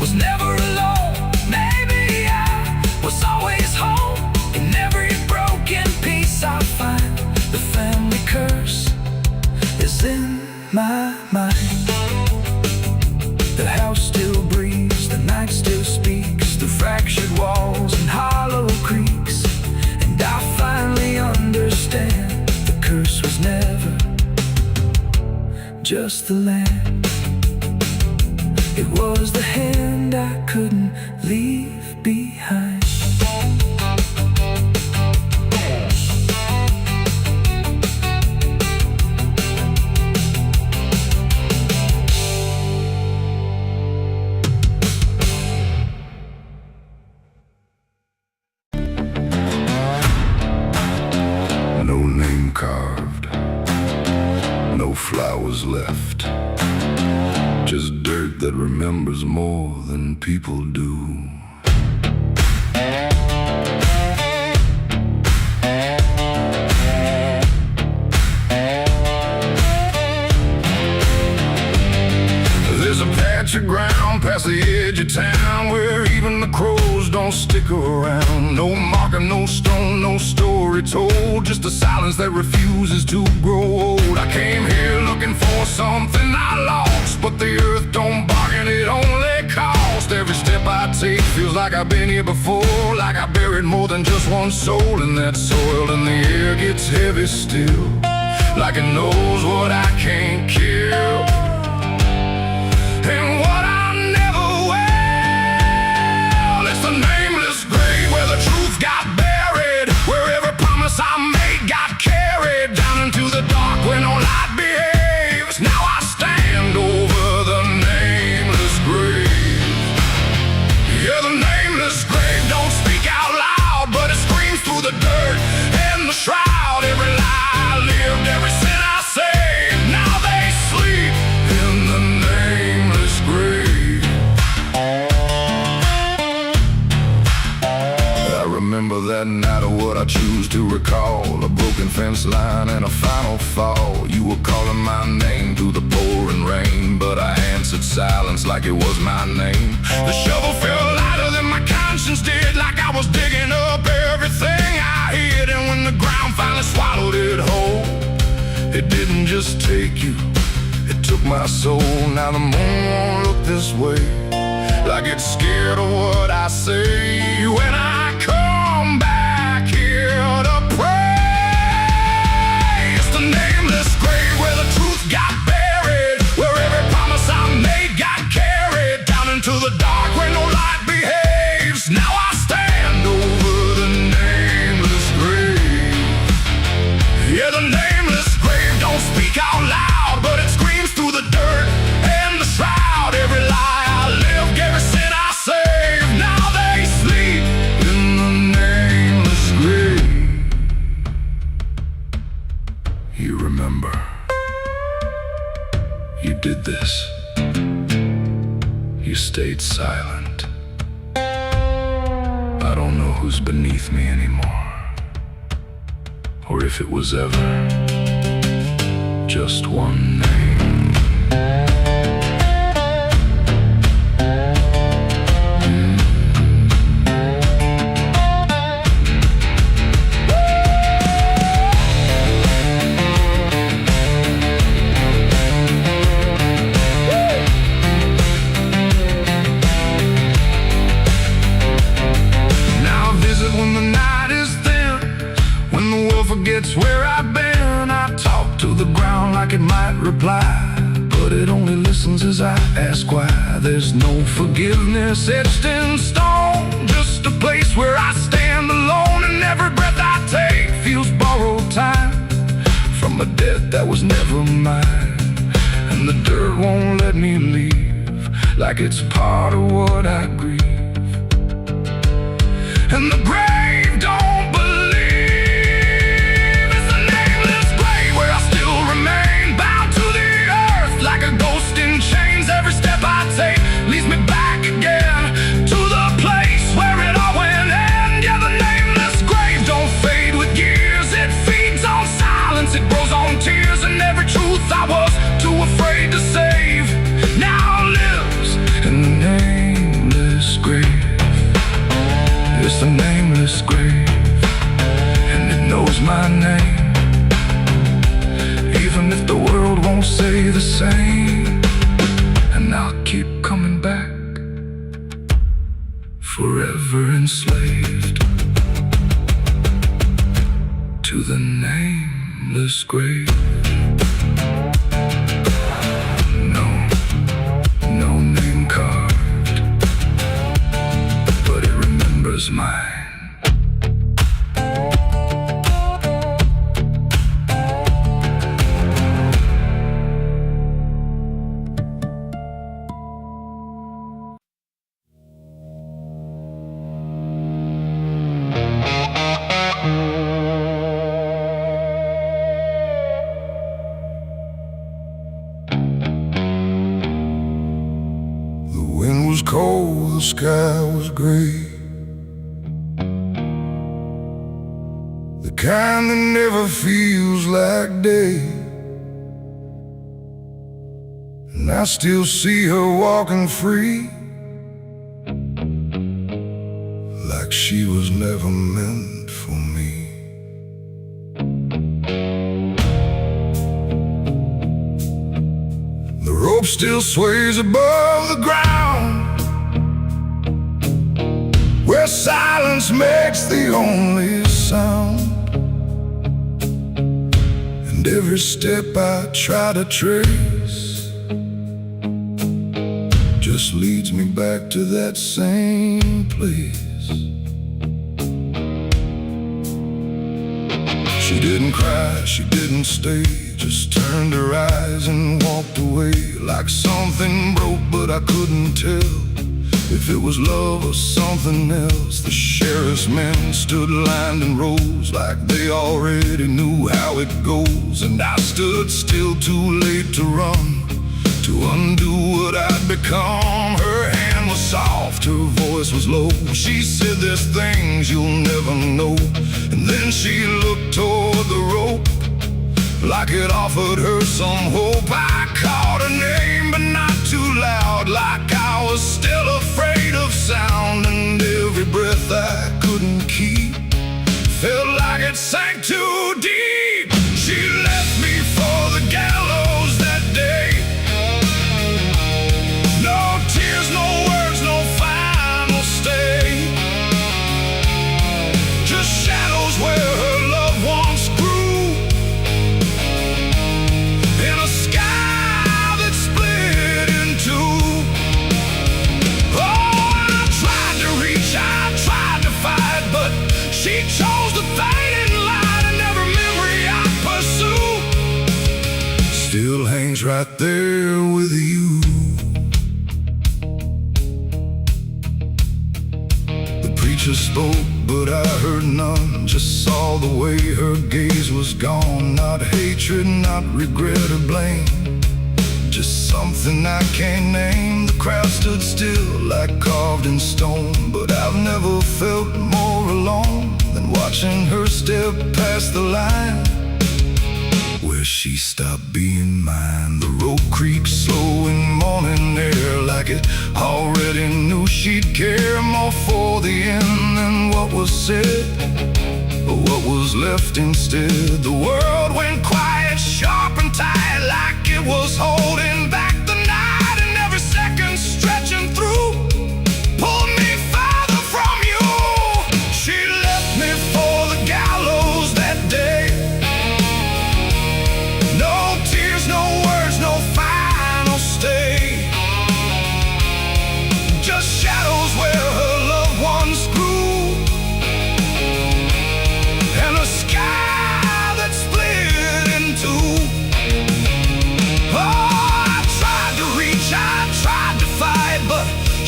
was never alone, maybe I was always home. In every broken piece I find, the family curse is in my mind. The house still breathes, the night still speaks through fractured walls and hollow creaks. And I finally understand, the curse was never just the land. It was the hand I couldn't leave behind. No name carved, no flowers left, just dirt that remembers more than people do. There's a patch of ground past the edge of town where even the crows don't stick around. No marker, no stone, no story told, just a silence that refuses to grow old. I came here Feels like I've been here before, like I buried more than just one soul in that soil, and the air gets heavy still, like it knows what I can't kill, and what I never will. It's the nameless grave where the truth got buried, where every promise I made got carried down into the dark where no light behaves. Now I stand over the nameless grave. Yeah, the nameless grave don't speak out loud, but it screams through the dirt and the shroud. Every lie I lived, every sin I saved, now they sleep in the nameless grave. I remember that night of what I choose to recall, a broken fence line and a final fall. You were calling my name through the pouring rain, but I answered silence like it was my name. The shovel felt lighter than my conscience did, like I was digging up everything I hid. And when the ground finally swallowed it whole, it didn't just take you, it took my soul. Now the moon won't look this way, like it's scared of what I say when I come back here to pray. It's the nameless grave where the truth got buried, where every promise I made got carried down into the dark where no light behaves. Now I stand over the nameless grave. Yeah, the nameless grave don't speak out loud, but it screams through the dirt and the shroud. Every lie I lived, every sin I saved, now they sleep in the nameless grave. You remember, you did this. You stayed silent. I don't know who's beneath me anymore, or if it was ever just one name. Now I visit when the night is thin, when the world forgets where I've been. I talk to the ground like it might reply, but it only listens as I ask why. There's no forgiveness etched in stone, just a place where I stand alone, and every breath I take feels borrowed time from a debt that was never mine. And the dirt won't let me leave, like it's part of what I grieve. And the grave don't believe. It's the nameless grave where I still remain, bound to the earth like a ghost in chains. Every step I take leads me back again to the place where it all went end. Yeah, the nameless grave don't fade with years, it feeds on silence, it grows on tears. And every truth I was too afraid to save now lives in the nameless grave. It's the nameless grave, and it knows my name, even if the world won't say the same. And I'll keep coming back, forever enslaved to the nameless grave. No, no name carved, but it remembers mine. The wind was cold, the sky was gray, the kind that never feels like day. And I still see her walking free, like she was never meant for me. The rope still sways above the ground, where silence makes the only sound. And every step I try to trace just leads me back to that same place. She didn't cry, she didn't stay, just turned her eyes and walked away. Like something broke, but I couldn't tell if it was love or something else. The sheriff's men stood lined in rows, like they already knew how it goes. And I stood still, too late to run, to undo what I'd become. Her hand was soft, her voice was low. She said, "There's things you'll never know." And then she looked toward the rope, like it offered her some hope. I called her name, but not too loud, like I was still afraid of sound. And every breath I couldn't keep felt like it sank too deep. She left me for the gallows that day. No tears, no words, no final stay, just shadows where her loved ones grew, in a sky that split in two. Oh, I tried to reach, I tried to fight, but she chose the fading light, and every memory I pursue still hangs right there with you. The preacher spoke, but I heard none, just saw the way her gaze was gone. Not hatred, not regret or blame, just something I can't name. The crowd stood still, like carved in stone, but I've never felt more alone than watching her step past the line where she stopped being mine. The road creaks slow in morning air, like it already knew she'd care more for the end than what was said, or what was left instead. The world went quiet, sharp and tight, like it was holding back the night, and every second stretching through pulled me farther from you. She left me for the gallows that day. No tears, no words, no final stay, just shadows where her loved ones grew, and a sky that split in two. Oh, I tried to reach, I tried to fight, but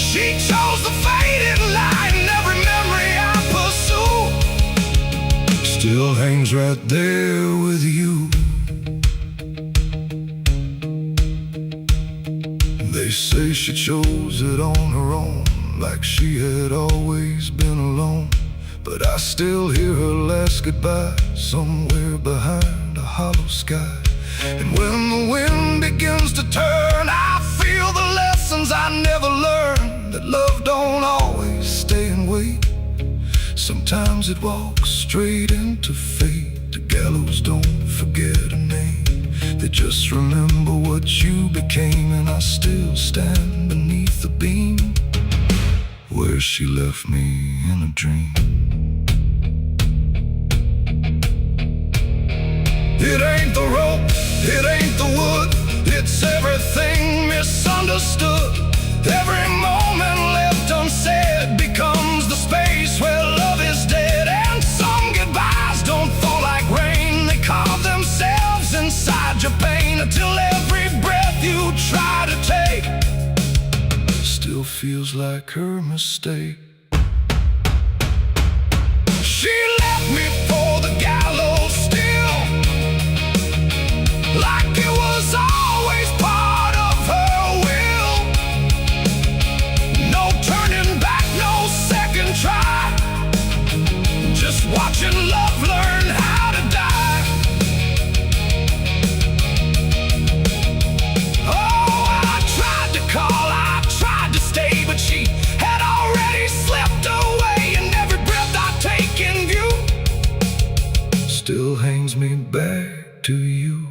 she chose the fading light, and every memory I pursue still hangs right there with you. They say she chose it on her own, like she had always been alone. But I still hear her last goodbye somewhere behind a hollow sky. And when the wind begins to turn, I feel the lessons I never learned, that love don't always stay and wait. Sometimes it walks straight into fate. The gallows don't forget a name, they just remember what you became. And I still stand beneath the beam where she left me in a dream. It ain't the rope, it ain't the wood, it's everything misunderstood. Every moment left unsaid becomes the space where love is dead. And some goodbyes don't fall like rain, they carve themselves inside your pain, until every breath you try to take still feels like her mistake. She left me for the gallows still, like it was always part of her will. No turning back, no second try, just watching love learn how to die. Oh, I tried to call, I tried to stay, but she had already slipped away, and every breath I take in view still hangs me back to you.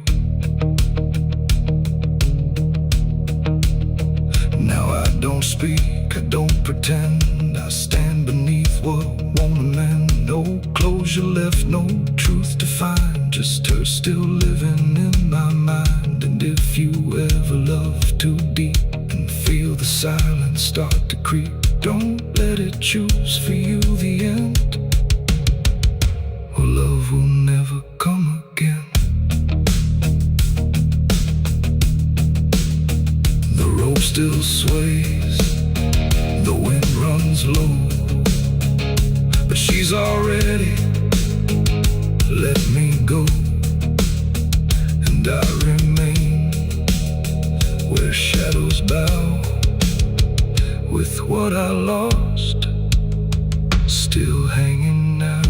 Now I don't speak, I don't pretend. I stand beneath what won't amend. No closure left, no truth to find. Just her still living in my mind. And if you ever love too deep and feel the silence start to creep, don't let it choose for you the end, or love will never come again. The rope still sways, the wind runs low, but she's already let me go. And I remain where shadows bow, with what I lost still hanging now.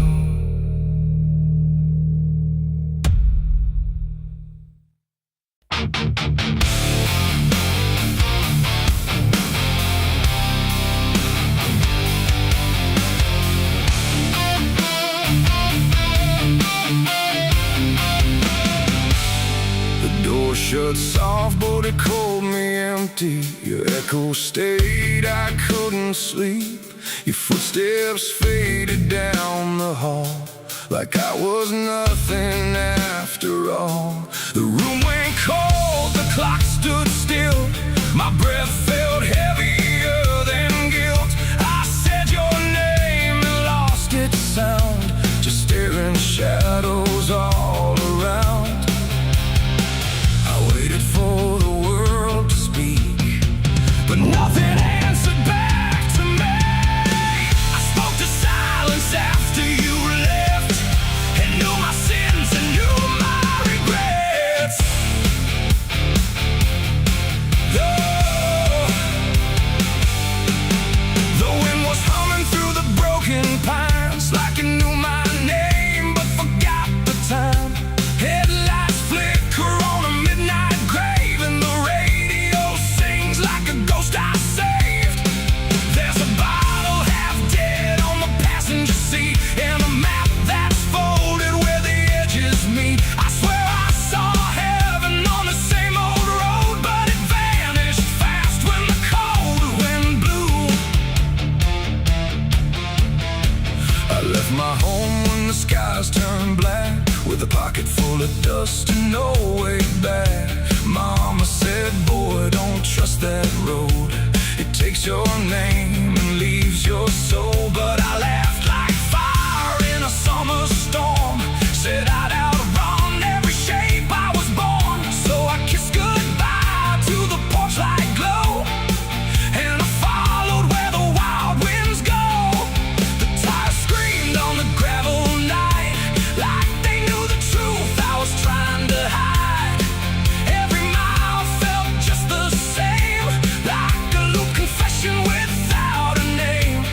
Shut soft, but it called me empty. Your echo stayed, I couldn't sleep. Your footsteps faded down the hall, like I was nothing after all. The room went cold, the clock stood still. My breath felt heavier than guilt. I said your name and lost its sound, just staring shadows all around. For the world to speak, but nothing answered back to me. I spoke to silence after you left, and knew my sins and knew my regrets. The wind was humming through the broken pines, like it knew my name but forgot the time. Headlights flicker on a midnight grave, and the radio sings like a ghost I saved. There's a bottle half dead on the passenger seat, and a map that's folded where the edges meet. I swear I saw heaven on the same old road, but it vanished fast when the cold wind blew. I left my home when the skies turned black, with a pocket full of dust and no way back. Mama said, boy, don't trust that road. It takes your name and leaves your soul. But I laughed like fire in a summer storm, said I'd outrun every shape I was born. So I kissed goodbye to the porch light glow, and I followed where the wild winds go. The tires screamed on the gravel night, like they knew the truth I was trying to hide. Every mile felt just the same, like a loop confession without a name.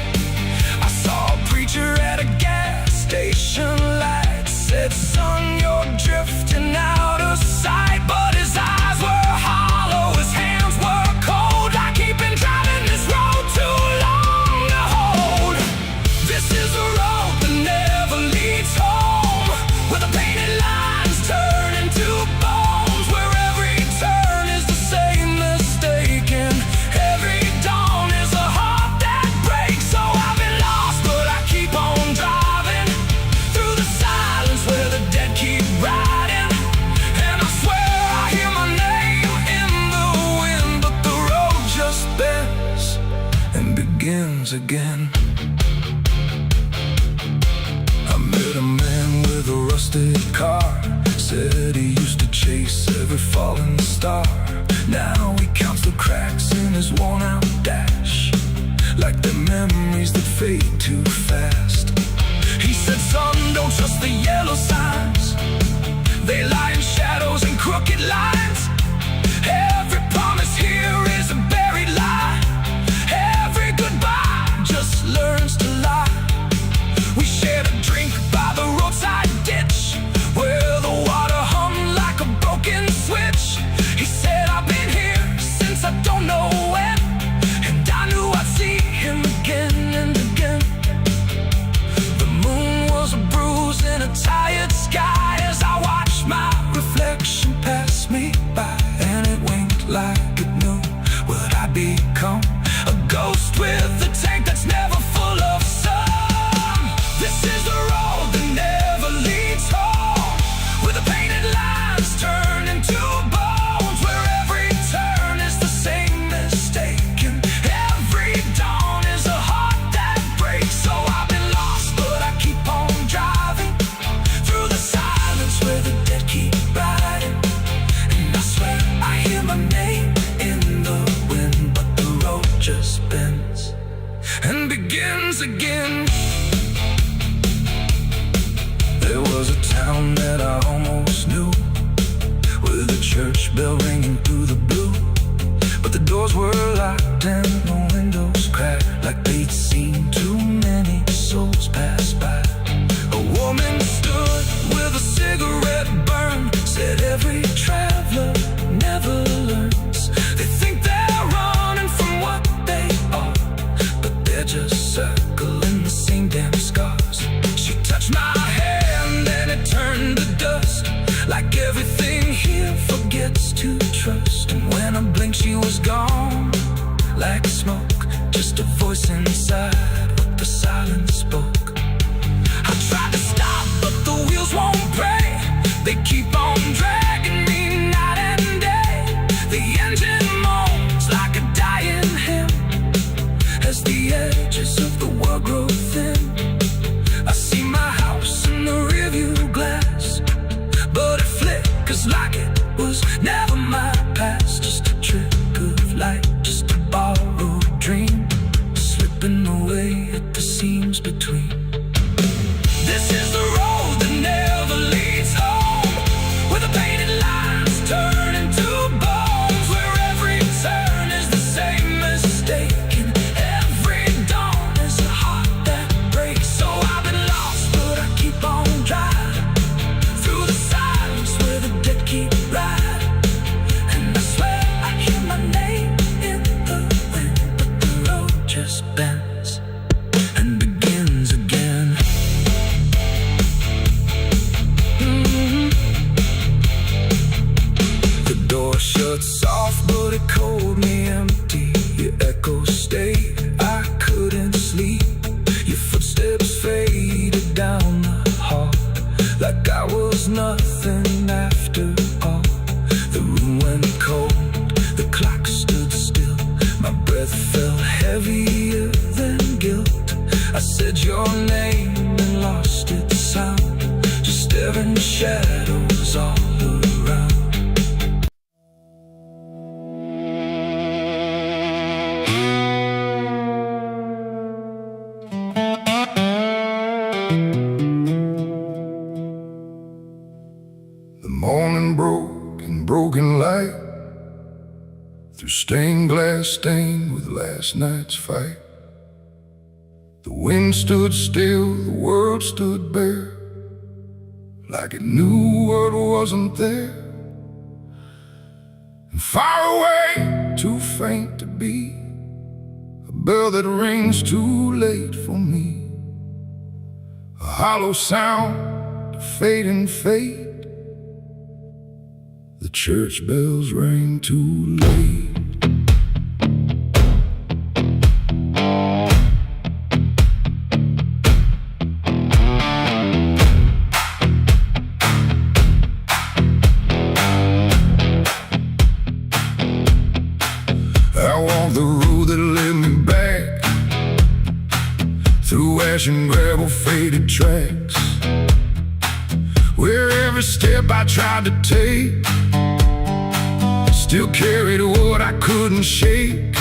I saw a preacher at a gas station light, said, son, you're drifting out of sight. But his eyes were hollow, his hands were cold, like he'd been driving this road too long to hold. This is a road that never leads home, where the painted lines turn into bones, where every turn is the same mistake, and every dawn is a heart that breaks. So I've been lost, but I keep on driving through the silence where the dead keep riding. And I swear I hear my name in the wind, but the road just bends and begins again. I met a man with a rusted car, said he used to chase every falling star. Now he counts the cracks in his worn-out dash, like the memories that fade too fast. He said, son, don't trust the yellow signs, they lie in shadows and crooked lines. Every promise here is a buried lie, every goodbye just learns to lie. We shared a drink by the roadside ditch, where the water hummed like a broken switch. He said, I've been here since I don't know when, and I knew I'd see him again and again. The moon was a bruise in a tired sky, as I watched my reflection pass me by, and it winked like it knew what I'd become, a ghost with the begins again. There was a town that I almost knew, with a church bell ringing through the blue. But the doors were locked and the windows cracked, like they'd seen too many souls pass by. A woman stood with a cigarette burn, said every traveler never learns. They think they're running from what they are, but they're just circling the same damn scars. She touched my hand and it turned to dust, like everything here forgets to trust. And when I blinked she was gone, like smoke, just a voice inside what the silence spoke. I tried to stop but the wheels won't break, they keep on dragging me night and day. The engine moans like a dying hymn as the edges of the world grow thin. I see my house in the rearview glass, but it flickers like it was never my past. Just a trick of light, just a borrowed dream, slipping away at the seams between. This is the road that never leads home, where the painted lines turn into bones, where every turn is the same mistake, and every dawn is a heart that breaks. So I've been lost, but I keep on driving through the silence where the dead keep riding. And I swear I hear my name in the wind, but the road just bends and begins again. The door shut soft, but it cold me empty. Your echo stayed, I couldn't sleep. Your footsteps faded down the hall, like I was nothing after all. The room went cold, the clock stood still. My breath felt heavier than guilt. I said your name and lost its sound, just staring shadows all around. The morning broke in broken light, through stained glass stained with last night's fight. The wind stood still, the world stood bare, like it knew what wasn't there. And far away, too faint to be, a bell that rings too late for me. A hollow sound, a fading fate. The church bells rang too late. I walked the road that led me back, through ash and gravel faded tracks, where every step I tried to take still carried what I couldn't shake.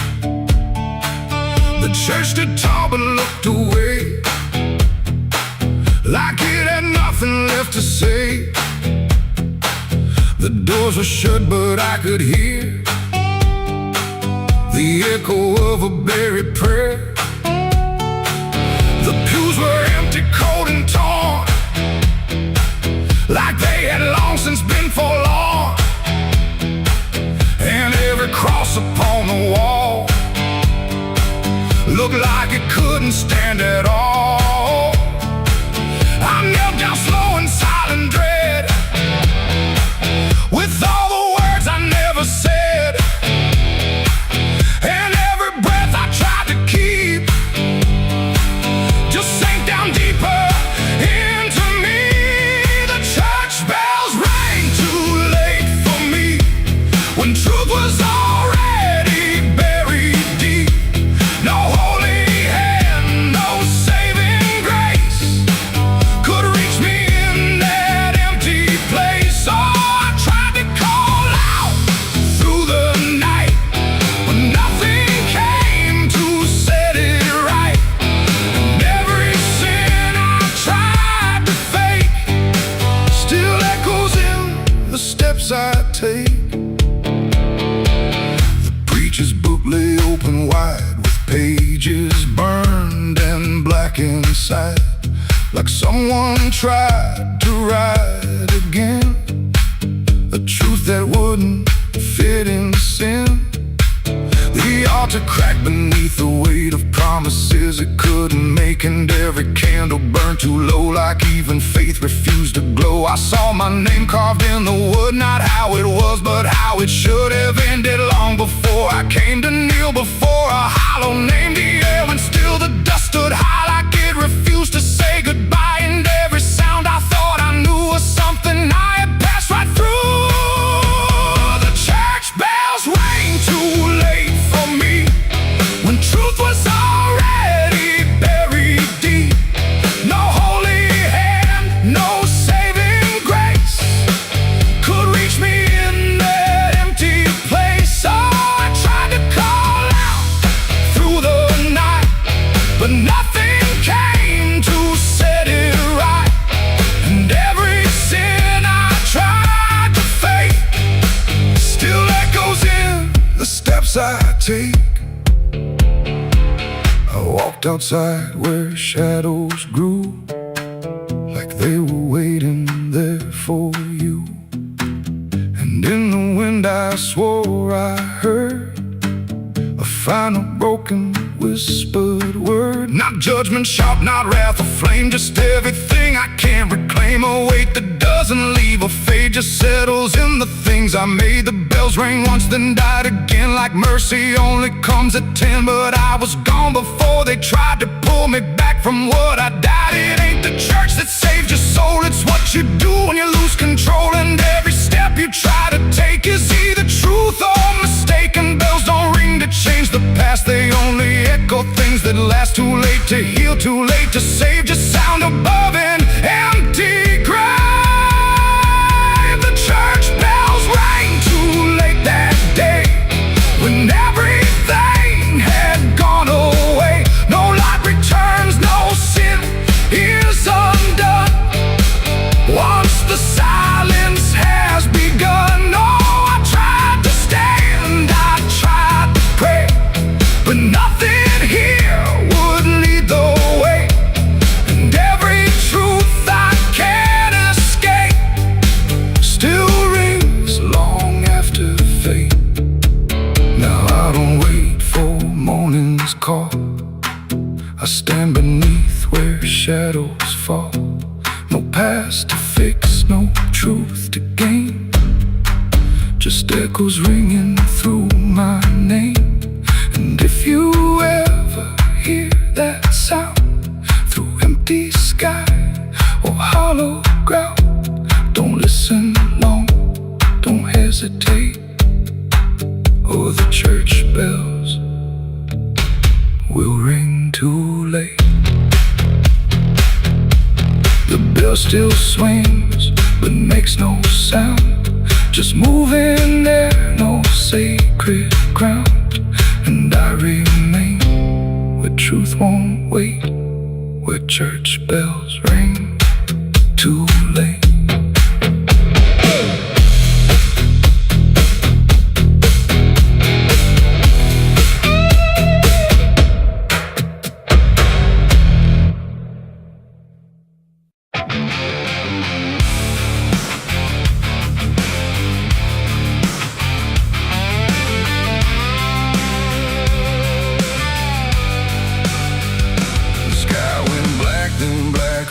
The church stood tall but looked away, like it had nothing left to say. The doors were shut but I could hear the echo of a buried prayer. The pews were empty, cold and torn, like they had long since been forlorn. And every cross upon the wall looked like it couldn't stand at all. I knelt down slow in silent dread, with all the words I never said, and every breath I tried to keep just sank down deeper into me. The church bells rang too late for me, when truth was already pages burned and black inside, like someone tried to write again a truth that wouldn't fit in sin. The altar cracked beneath the weight of promises it couldn't make, and every candle burned too low, like even faith refused to glow. I saw my name carved in the wood, not how it was, but how it should have ended long before I came to kneel before a hollow name. The air and still the dust stood high, like it refused to say goodbye, and every sound I thought I knew was something I had passed right through. The church bells rang too late for me, when truth was already buried deep. No holy hand, no saving grace could reach me in that empty place. Oh, I tried to call out through the night, but nothing came to set it right. And every sin I tried to fake still echoes in the steps I take. I walked outside where shadows grew, like they were waiting there for you. And in the wind I swore I heard a final broken whispered word. Not judgment sharp, not wrath or flame, just everything I can't reclaim. A weight that doesn't leave a fade, just settles in the things I made. The bells rang once then died again, like mercy only comes at 10. But I was gone before they tried to pull me back from what I died. It ain't the church that saves your soul, it's what you do when you lose control. And every step you try to take is either truth or mistaken. Bells don't ring to change the past, they only echo things that last. Too late to heal, too late to save, just sound above an empty grave. The church bells rang too late that day, when everything had gone away. No light returns, no sin is undone once the silence has begun. Oh, I tried to stand, I tried to pray, but nothing here would lead the way. And every truth I can't escape still rings long after fate. Now I don't wait for morning's call, I stand beneath where shadows fall. No past to fix, no truth to gain, just echoes ringing through my name. And if you ever hear that sound through empty sky or hollow ground, don't listen long, don't hesitate, or the church bells will ring too late. The bell still swings, but makes no sound, just moving there, no sacred ground. And I remain where truth won't wait, where church bells ring too late.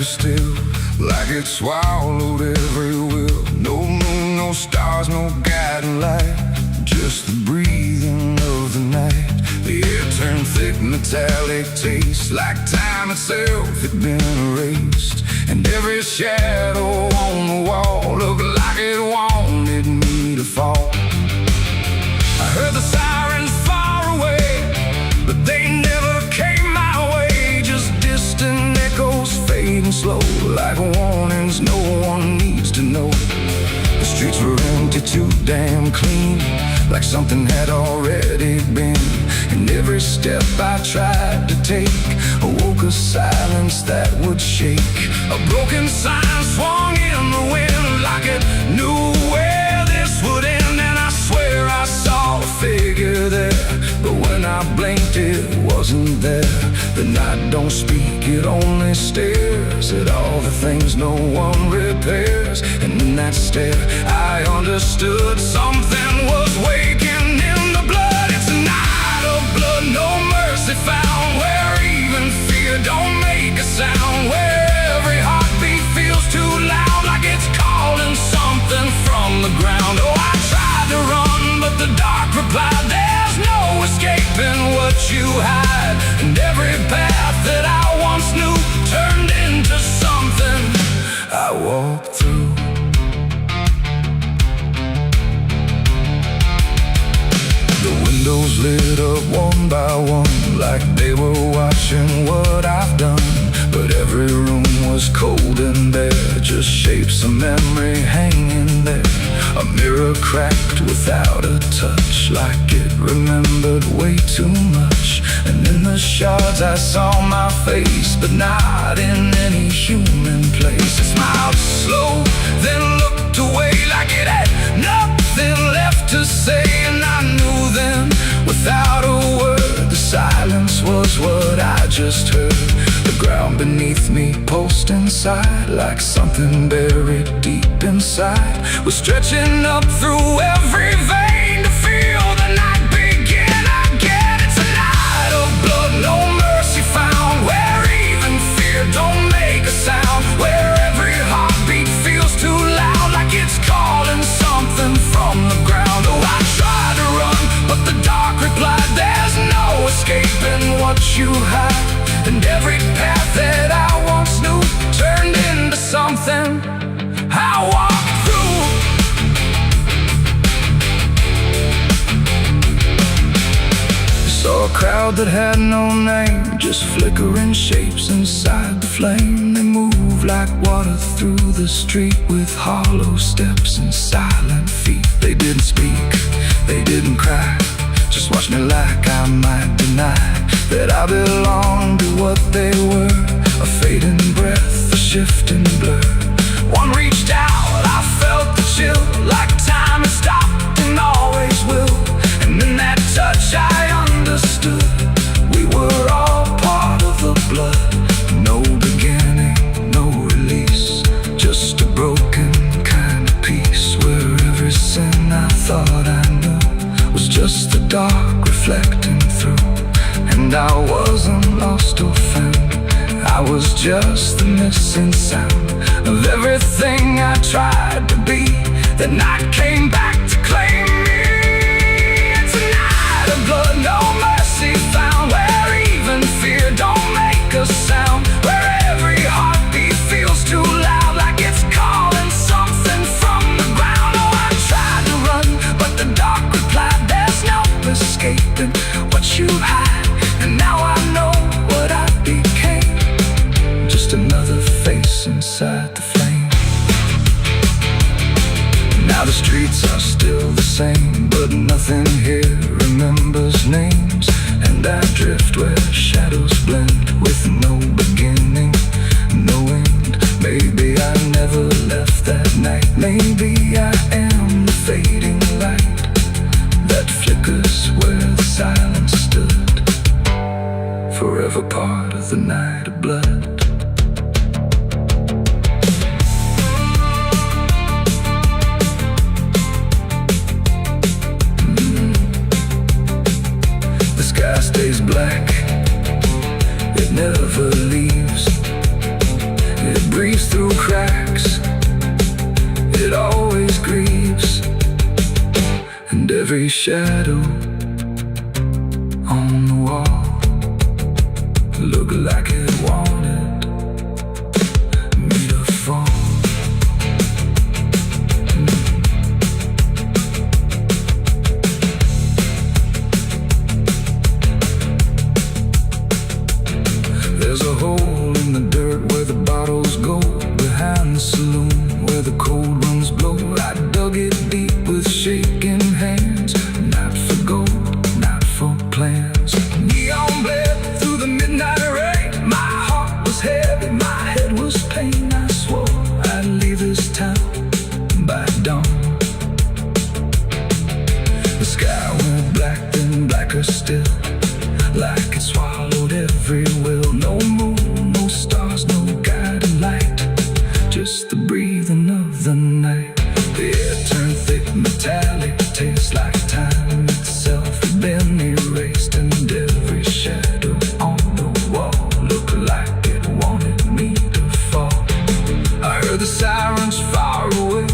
Still, like it swallowed every will. No moon, no stars, no guiding light, just the breathing of the night. The air turned thick, metallic taste, like time itself had been erased. And every shadow on the wall looked like it wanted me to fall. I heard the sirens far away, but they never came my way. Just distant echoes fading slow, like warnings no one needs to know. The streets were empty, too damn clean, like something had already been. And every step I tried to take awoke a silence that would shake. A broken sign swung in the wind, like it knew where this would end. And I swear I saw a figure there, but when I blinked it wasn't there. The night don't speak, it only stares at all the things no one repairs. And in that stare I understood something was waking in the blood. It's a night of blood, no mercy found, where even fear don't make a sound, where every heartbeat feels too loud, like it's calling something from the ground. Oh, I tried to run, but the dark replied, there's no escaping what you hide. And every path that I once knew turned into something I walked through. The windows lit up one by one, like they were watching what I've done. But every room was cold and bare, just shapes of memory hanging there. A mirror cracked without a touch, like it remembered way too much. And in the shards I saw my face, but not in any human place. It smiled slow, then looked away, like it had nothing left to say. And I knew then, without a word, the silence was what I just heard. The ground beneath me pulsed inside, like something buried deep inside was stretching up through every vein to feel the night begin again. It's a night of blood, no mercy found, where even fear don't make a sound, where every heartbeat feels too loud, like it's calling something from the ground. Oh, I tried to run, but the dark replied, there's no escaping what you hide. And every path that I once knew turned into something I walked through. I saw a crowd that had no name, just flickering shapes inside the flame. They moved like water through the street, with hollow steps and silent feet. They didn't speak, they didn't cry, just watched me like I might deny that I belonged to what they were. A fading breath, a shifting blur. One reached out, I felt the chill, like time had stopped and always will. And in that touch I understood, we were all part of the blood. No beginning, no release, just a broken kind of peace, where every sin I thought I knew was just the dark reflecting through. And I wasn't lost or found, I was just the missing sound of everything I tried to be. That night came back to claim me. It's a night of blood, no mercy found, where even fear don't make a sound, where every heartbeat feels too loud, like it's calling something from the ground. Oh, I tried to run, but the dark replied, there's no escaping what you hide. And now I know what I became, just another face inside the flame. Now the streets are still the same, but nothing here remembers names. And I drift where shadows blend, with no beginning, no end. Maybe I never left that night, maybe I am the fading light that flickers where the silence stood, forever part of the night of blood. The sky stays black, it never leaves. It breathes through cracks, it always grieves. And every shadow on the wall look like it wanted me to fall. There's a hole in the dirt where the bottles go, behind the saloon where the cold winds blow. I dug it deep with shaking hands, not for gold, not for plans. Neon bled through the midnight rain, my heart was heavy, my head was pain. I swore I'd leave this town by dawn. The sky went black, then blacker still, like it swallowed every will. No moon, no stars, no guiding light, just the breathing of the night. The air turned thick, metallic, tastes like time itself had been erased, and every shadow on the wall looked like it wanted me to fall. I heard the sirens far away,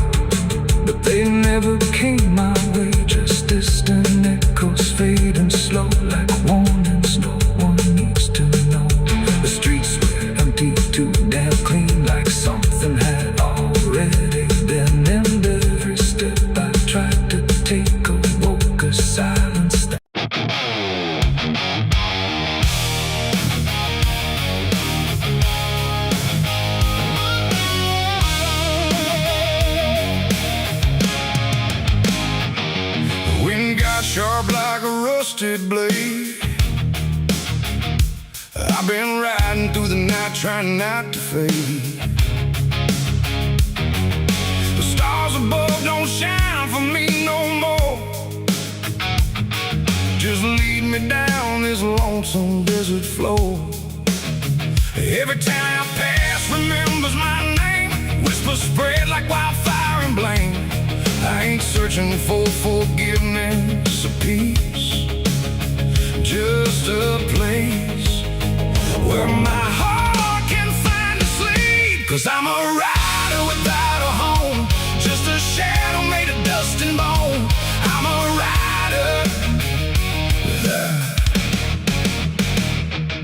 but they never came my way. Just distant echoes fading slow, like warnings no one needs to know. The streets were empty, too damn clean, like something had already been. And every step I tried to take awoke a silence that wind got sharp like a rusted blade. I've been riding through the night trying not to fade. The stars above don't shine for me no more. Just lead me down this lonesome desert floor. Every town I pass remembers my name. Whispers spread like wildfire and blame. I ain't searching for forgiveness or peace, just a place where my heart can find a sleep. 'Cause I'm a rider without a home, just a shadow made of dust and bone. I'm a rider.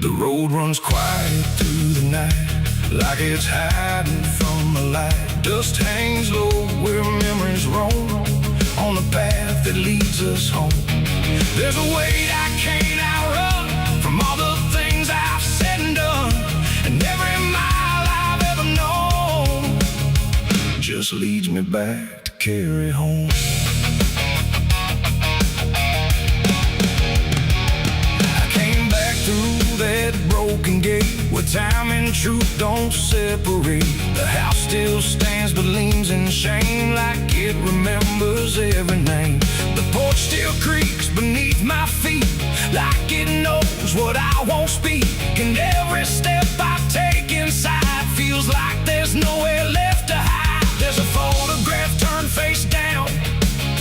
The road runs quiet through the night, like it's hiding from the light. Dust hangs low where memories roam, on the path that leads us home. There's a weight I can't outrun, from all the things I've said and done, and every mile I've ever known just leads me back to carry home. I came back through that broken gate where time and truth don't separate. The house still stands but leans in shame, like it remembers every name. The porch still creaks beneath my feet, like it knows what I won't speak. And every step I take inside feels like there's nowhere left to hide. There's a photograph turned face down,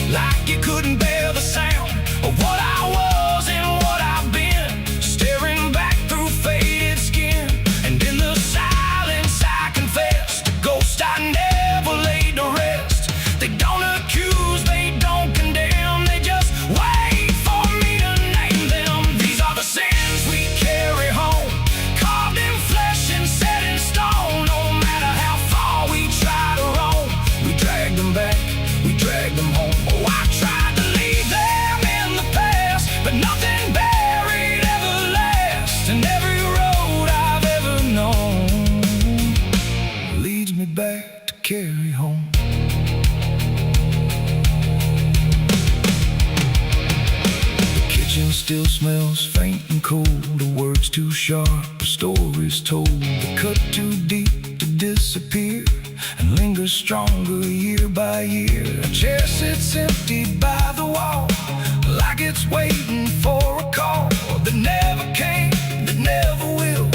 like it couldn't bear the sound of what I was and what I've been, staring back through faded skin. And in the silence I confess, the ghost I never laid to rest. They don't accuse, they don't condemn, they just wait for me to name them. These are the sins we carry home, carved in flesh and set in stone. No matter how far we try to roam, we drag them back, we drag them home. Oh, I tried to leave them in the past, but nothing buried ever lasts. And every road I've ever known leads me back to carry home. The kitchen still smells faint and cold, the words too sharp, the stories told. They cut too deep to disappear and linger stronger year by year. A chair sits empty by the wall, like it's waiting for a call that never came, that never will,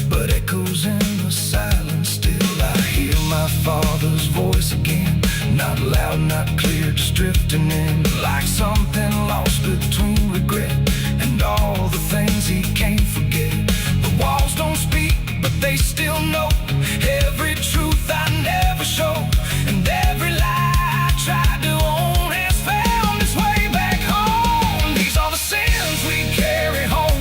but echoes in the silence still. I hear my father's voice again, not loud, not clear, just drifting in, like something lost between regret and all the things he can't forget. The walls don't speak, but they still know every truth I never show, and every lie I tried to own has found its way back home. These are the sins we carry home,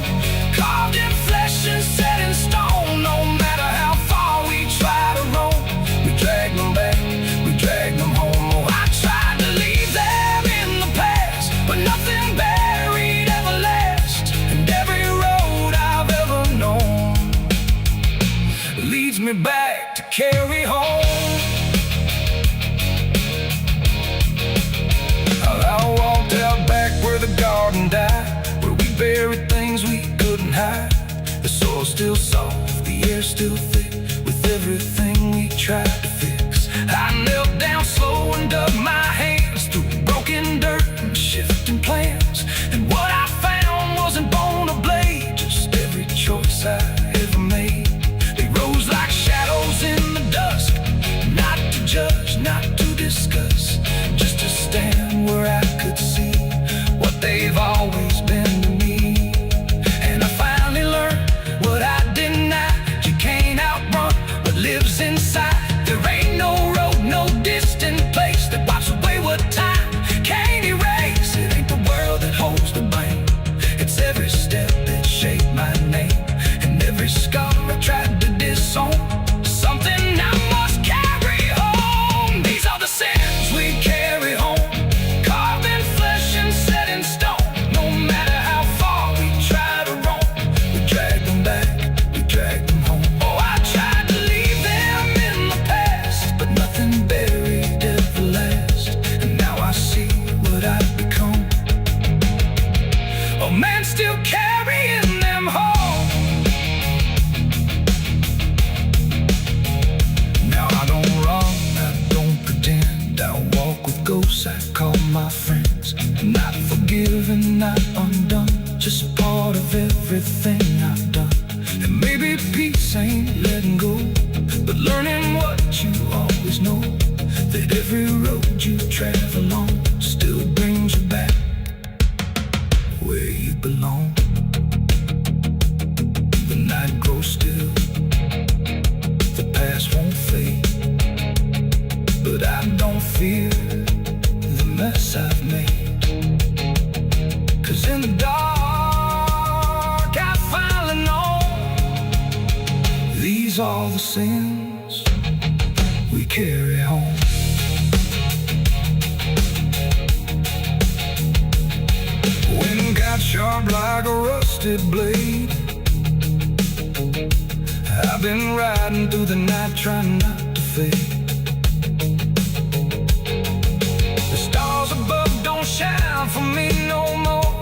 carved in flesh and set in stone. No matter how far we try to roam, we drag them back, we drag them home. Oh, I tried to leave them in the past, but nothing buried ever lasts. And every road I've ever known leads me back to carry home. I walked out back where the garden died, where we buried things we couldn't hide. The soil's still soft, the air's still thick, with everything we tried to fix. I knelt down slow and dug my hands through broken dirt and shifting plans. And what I found wasn't bone or blade, living not undone, just part of everything I've done. And maybe peace ain't letting go, but learning what you always know, that every road you travel on still brings you back where you belong. The night grows still, the past won't fade, but I don't fear the mess I've made. 'Cause in the dark I finally know these are the sins we carry home. Wind got sharp like a rusted blade. I've been riding through the night trying not to fade. The stars above don't shine for me no more,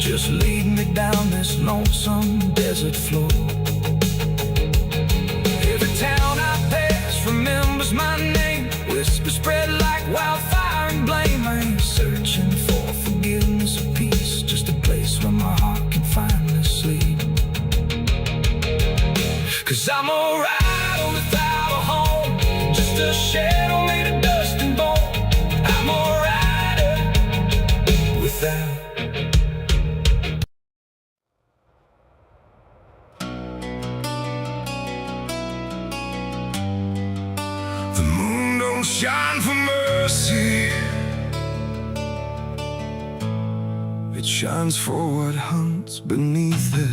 just lead me down this lonesome desert floor. Every town I pass remembers my name, whispers spread like wildfire and blame. I ain't searching for forgiveness or peace, just a place where my heart can finally sleep. 'Cause I'm a rider without a home, just a shadow made of dust and bone. I'm a rider without. The moon don't shine for mercy, it shines for what hunts beneath it.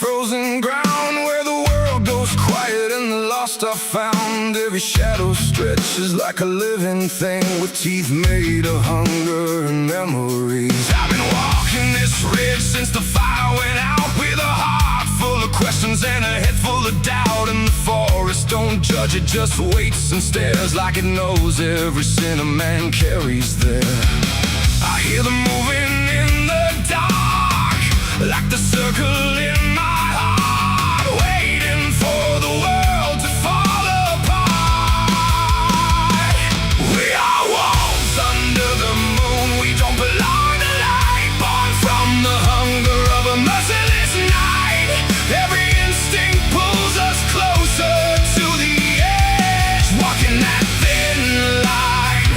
Frozen ground where the world goes quiet and the lost are found. Every shadow stretches like a living thing with teeth made of hunger and memories. I've been walking this ridge since the fire went out, with a heart full of questions and a head full of doubt. And the forest don't judge, it just waits and stares like it knows every sin a man carries there. I hear them moving in the dark, like the circle in my heart, waiting for the world to fall apart. We are wolves under the moon, we don't belong to light, born from the hunger of a merciless night. Every instinct pulls us closer to the edge, walking that thin line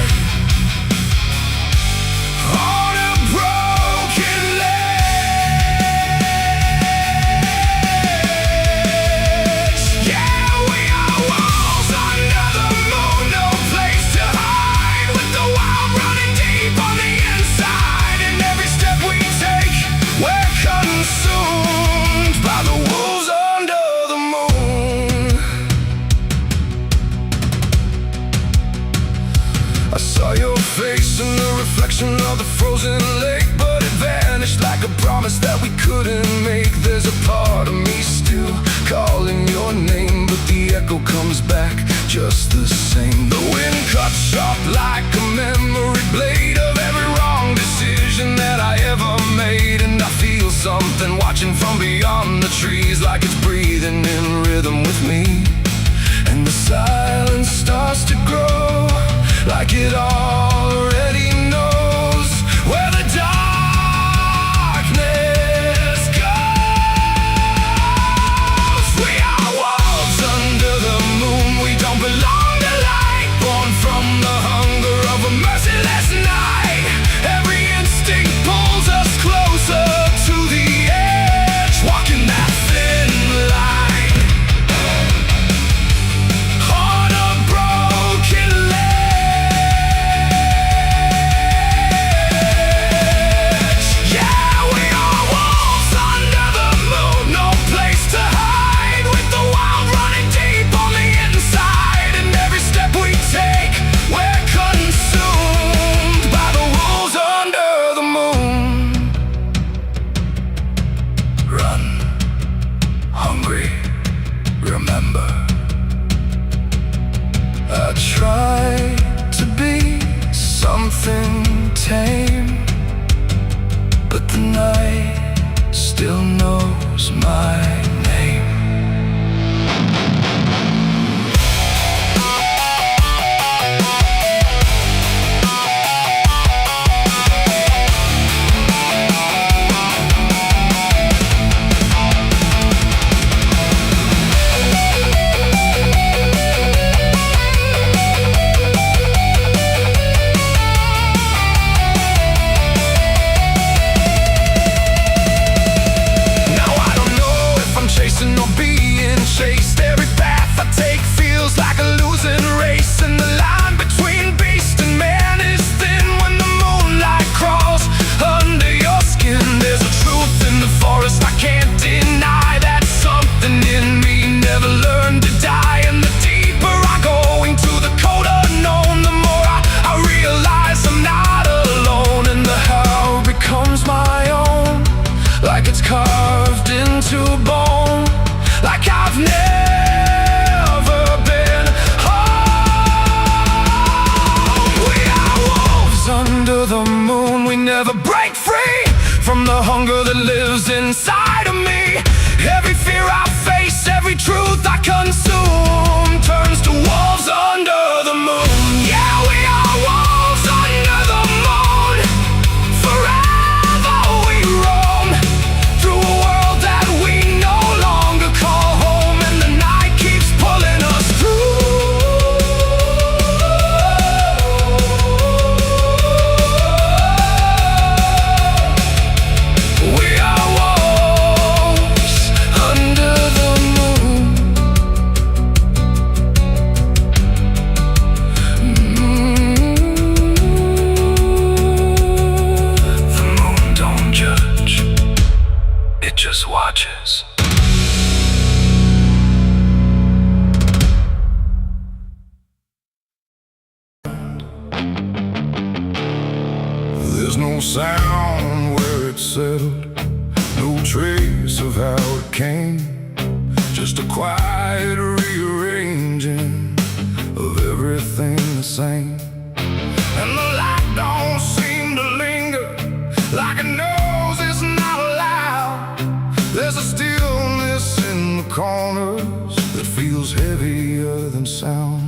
on a broken ledge. Yeah, we are wolves under the moon, no place to hide, with the wild running deep on the inside. And every step we take, we're consumed by the wolves under the moon. I saw your face in the reflection of the frozen lake, but it vanished like a promise that we couldn't make. There's a part of me still calling your name, but the echo comes back just the same. The wind cuts sharp like a memory blade of every wrong decision that I ever made. And I feel something watching from beyond the trees, like it's breathing in rhythm with me. And the silence starts to grow, like it already knows where the darkness goes. We are wolves under the moon, we don't belong to light, born from the hunger of a merciless night. Every instinct pulls us closer to the edge, walking that thin line on a broken ledge. tame, but the night still knows my name. Or being chased, every path I take feels like a losing race, and the line between beast and man is thin when the moonlight crawls under your skin. There's a truth in the forest I can't deny, that something in me never learned to die. And the deeper I go into the cold unknown, the more I realize I'm not alone, and the how becomes my own, like it's carved into bone, like I've never been home. We are wolves under the moon. We never break free from the hunger that lives inside of me. Every fear I face, every truth I consume turns to wolves under the moon. Yeah, we are wolves under the moon. Forever we roam through a world that we no longer call home, and the night keeps pulling us through. We are wolves under the moon. The moon don't judge, it just watches. There's no sound where it settled, no trace of how it came, just a quiet rearranging of everything the same. And the light don't seem to linger, like it knows it's not allowed. There's a stillness in the corners that feels heavier than sound.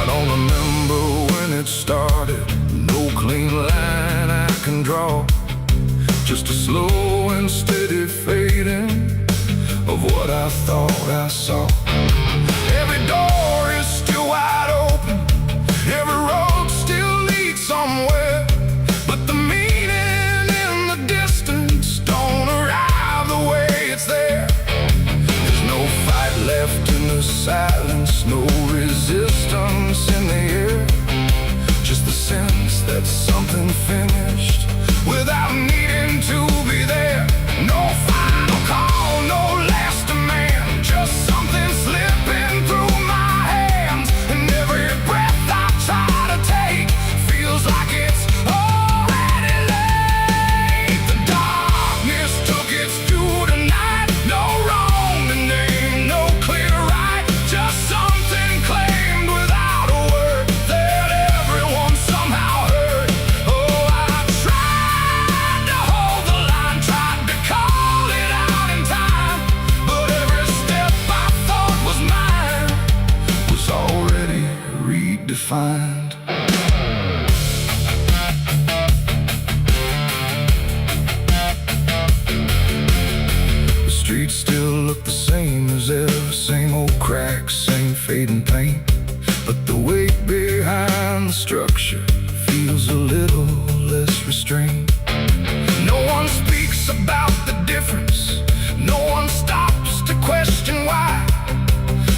I don't remember when it started, no clean line I can draw, just a slow and steady fading of what I thought I saw. Every door is still wide open, every road still leads somewhere, but the meaning in the distance don't arrive the way it's there. There's no fight left in the silence, no resistance in the air, just the sense that something finished without needing to be there. No final call, no last demand, just something slipping through my hands, and every breath I try to take feels like it's already late. The darkness took its due tonight, no wrong to name, no clear right, just something claimed without a word that everyone somehow heard. Oh, I tried to hold the line, tried to call it out in time, but every step I thought was mine was already redefined. The streets still look the same as ever, same old cracks, same fading paint, but the weight behind the structure feels a little less restrained. No one speaks about the difference, no one stops to question why,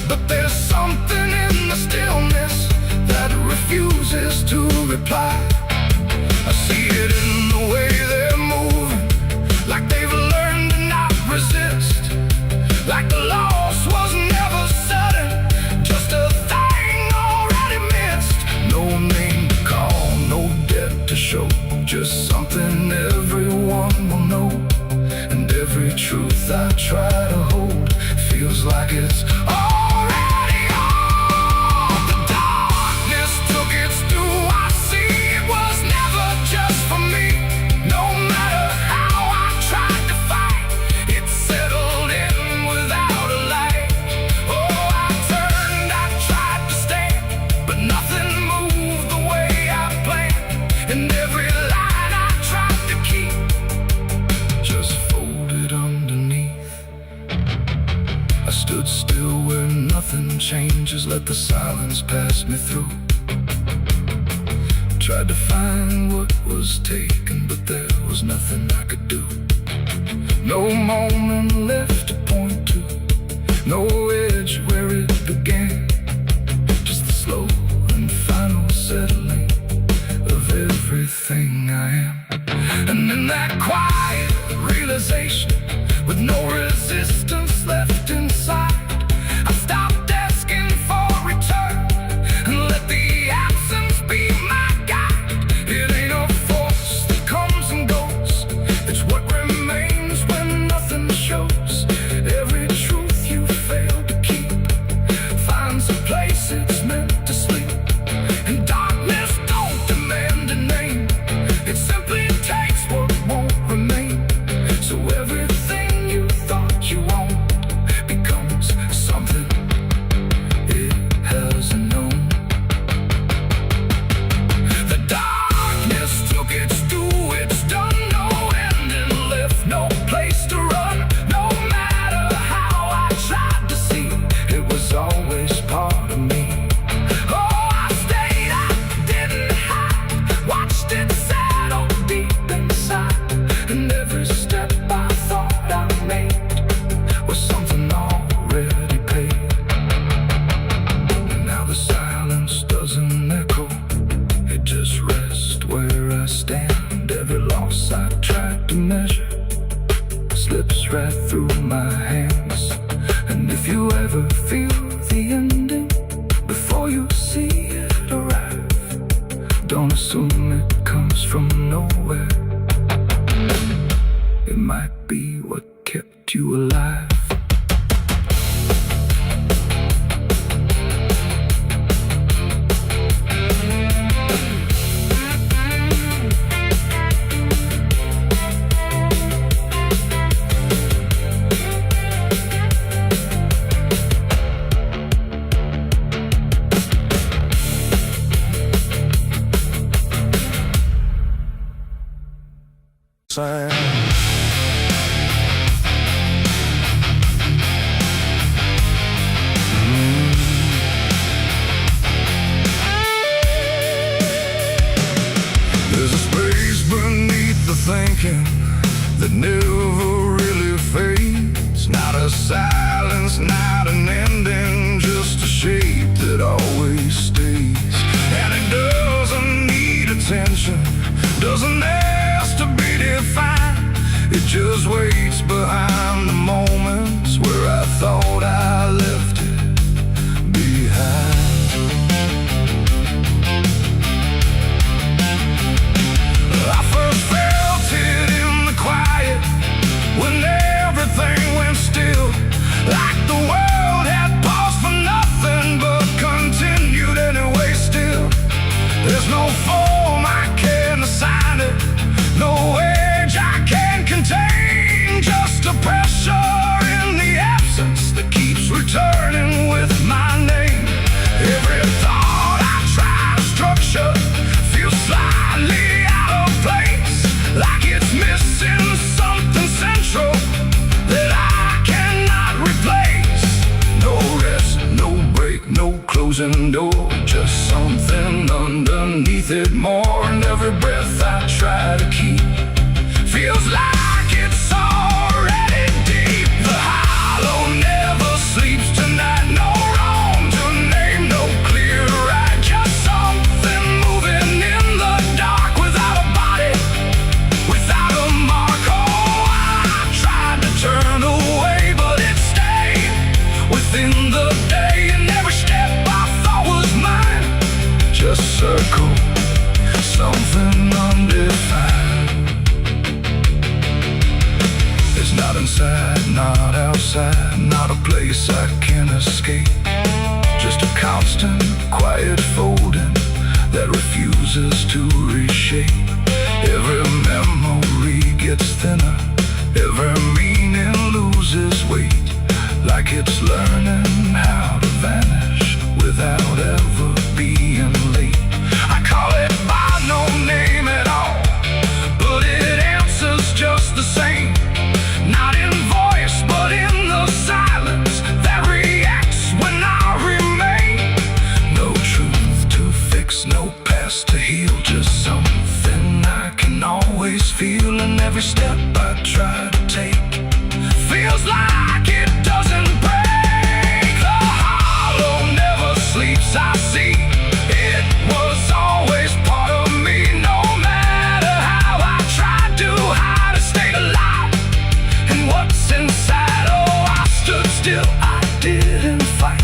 but there's something in the stillness that refuses to reply. I see it in the way they're moving, like they've learned to not resist, like the loss was never sudden, just a thing already missed. No name to call, no debt to show, just something everyone will know. And every truth I try to hold feels like nothing changes, let the silence pass me through. Tried to find what was taken, but there was nothing I could do. No moment left to point to, no edge where it began. Just the slow and final settling of everything I am. And in that quiet realization, with no resistance left inside, I stopped asking for return and let the absence be my guide. It ain't a force that comes and goes, it's what remains when nothing shows. Every truth you failed to keep finds a place it's meant to sleep. And darkness don't demand a name, it simply takes what won't remain. So everything you thought you owned becomes something it hasn't known. The darkness took its due, it's done, no ending left, no place to run. No matter how I tried to see, it was always part of me. Oh, I stayed, I didn't hide, watched it settle deep inside. And every step I thought I made was something already paid. And now the silence doesn't echo, it just rests where I stand. Every loss I tried to measure slips right through my hands. And if you ever feel the ending before you see it arrive, don't assume it comes from nowhere. It might be what kept you alive. There's a space beneath the thinking that never really fades. Not a silence, not an ending, just a shape that always stays. And it doesn't need attention, doesn't ask to be defined. It just waits behind the moments where I thought I left it behind. I first felt it in the quiet, when everything went still, like the world had paused for nothing but continued anyway still. There's no form I can assign it, no age I can contain, just a pressure in the absence that keeps returning with my name. Every thought I try to structure feels slightly out of place, like it's missing something central that I cannot replace. No rest, no break, no closing door, just something underneath it more. And every breath I try to keep feels like it's already deep. The hollow never sleeps tonight, no wrong to name, no clear right, just something moving in the dark without a body, without a mark. Oh, I tried to turn away, but it stayed within the day. And every step I thought was mine just circled something undefined. It's not inside, not outside, not a place I can escape, just a constant, quiet folding that refuses to reshape. Every memory gets thinner, every meaning loses weight, like it's learning how to vanish without ever being late. I call it by no name at all, but it answers just the same. Not in voice, but in the silence that reacts when I once I see it was always part of me. No matter how I tried to hide, I stayed alive. And what's inside, oh, I stood still, I didn't fight.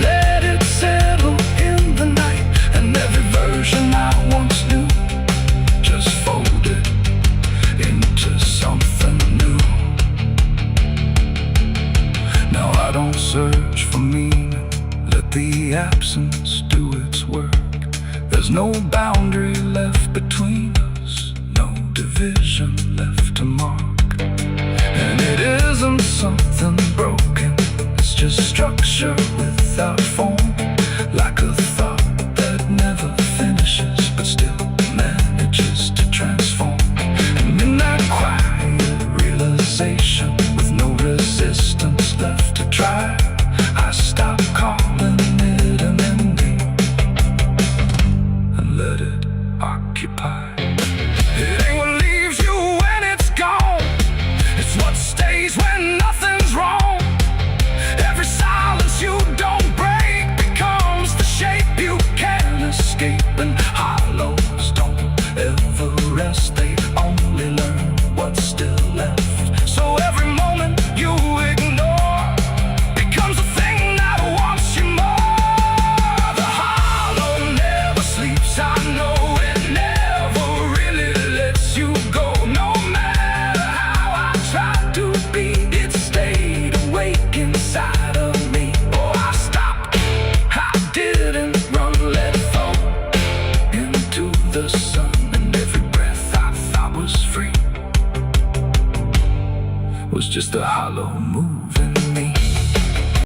Let it settle in the night. And every version I once knew just folded into something new. Now I don't search for meaning, let the absence do its work. There's no boundary left between us, no division left to mark. And it isn't something broken, it's just structure without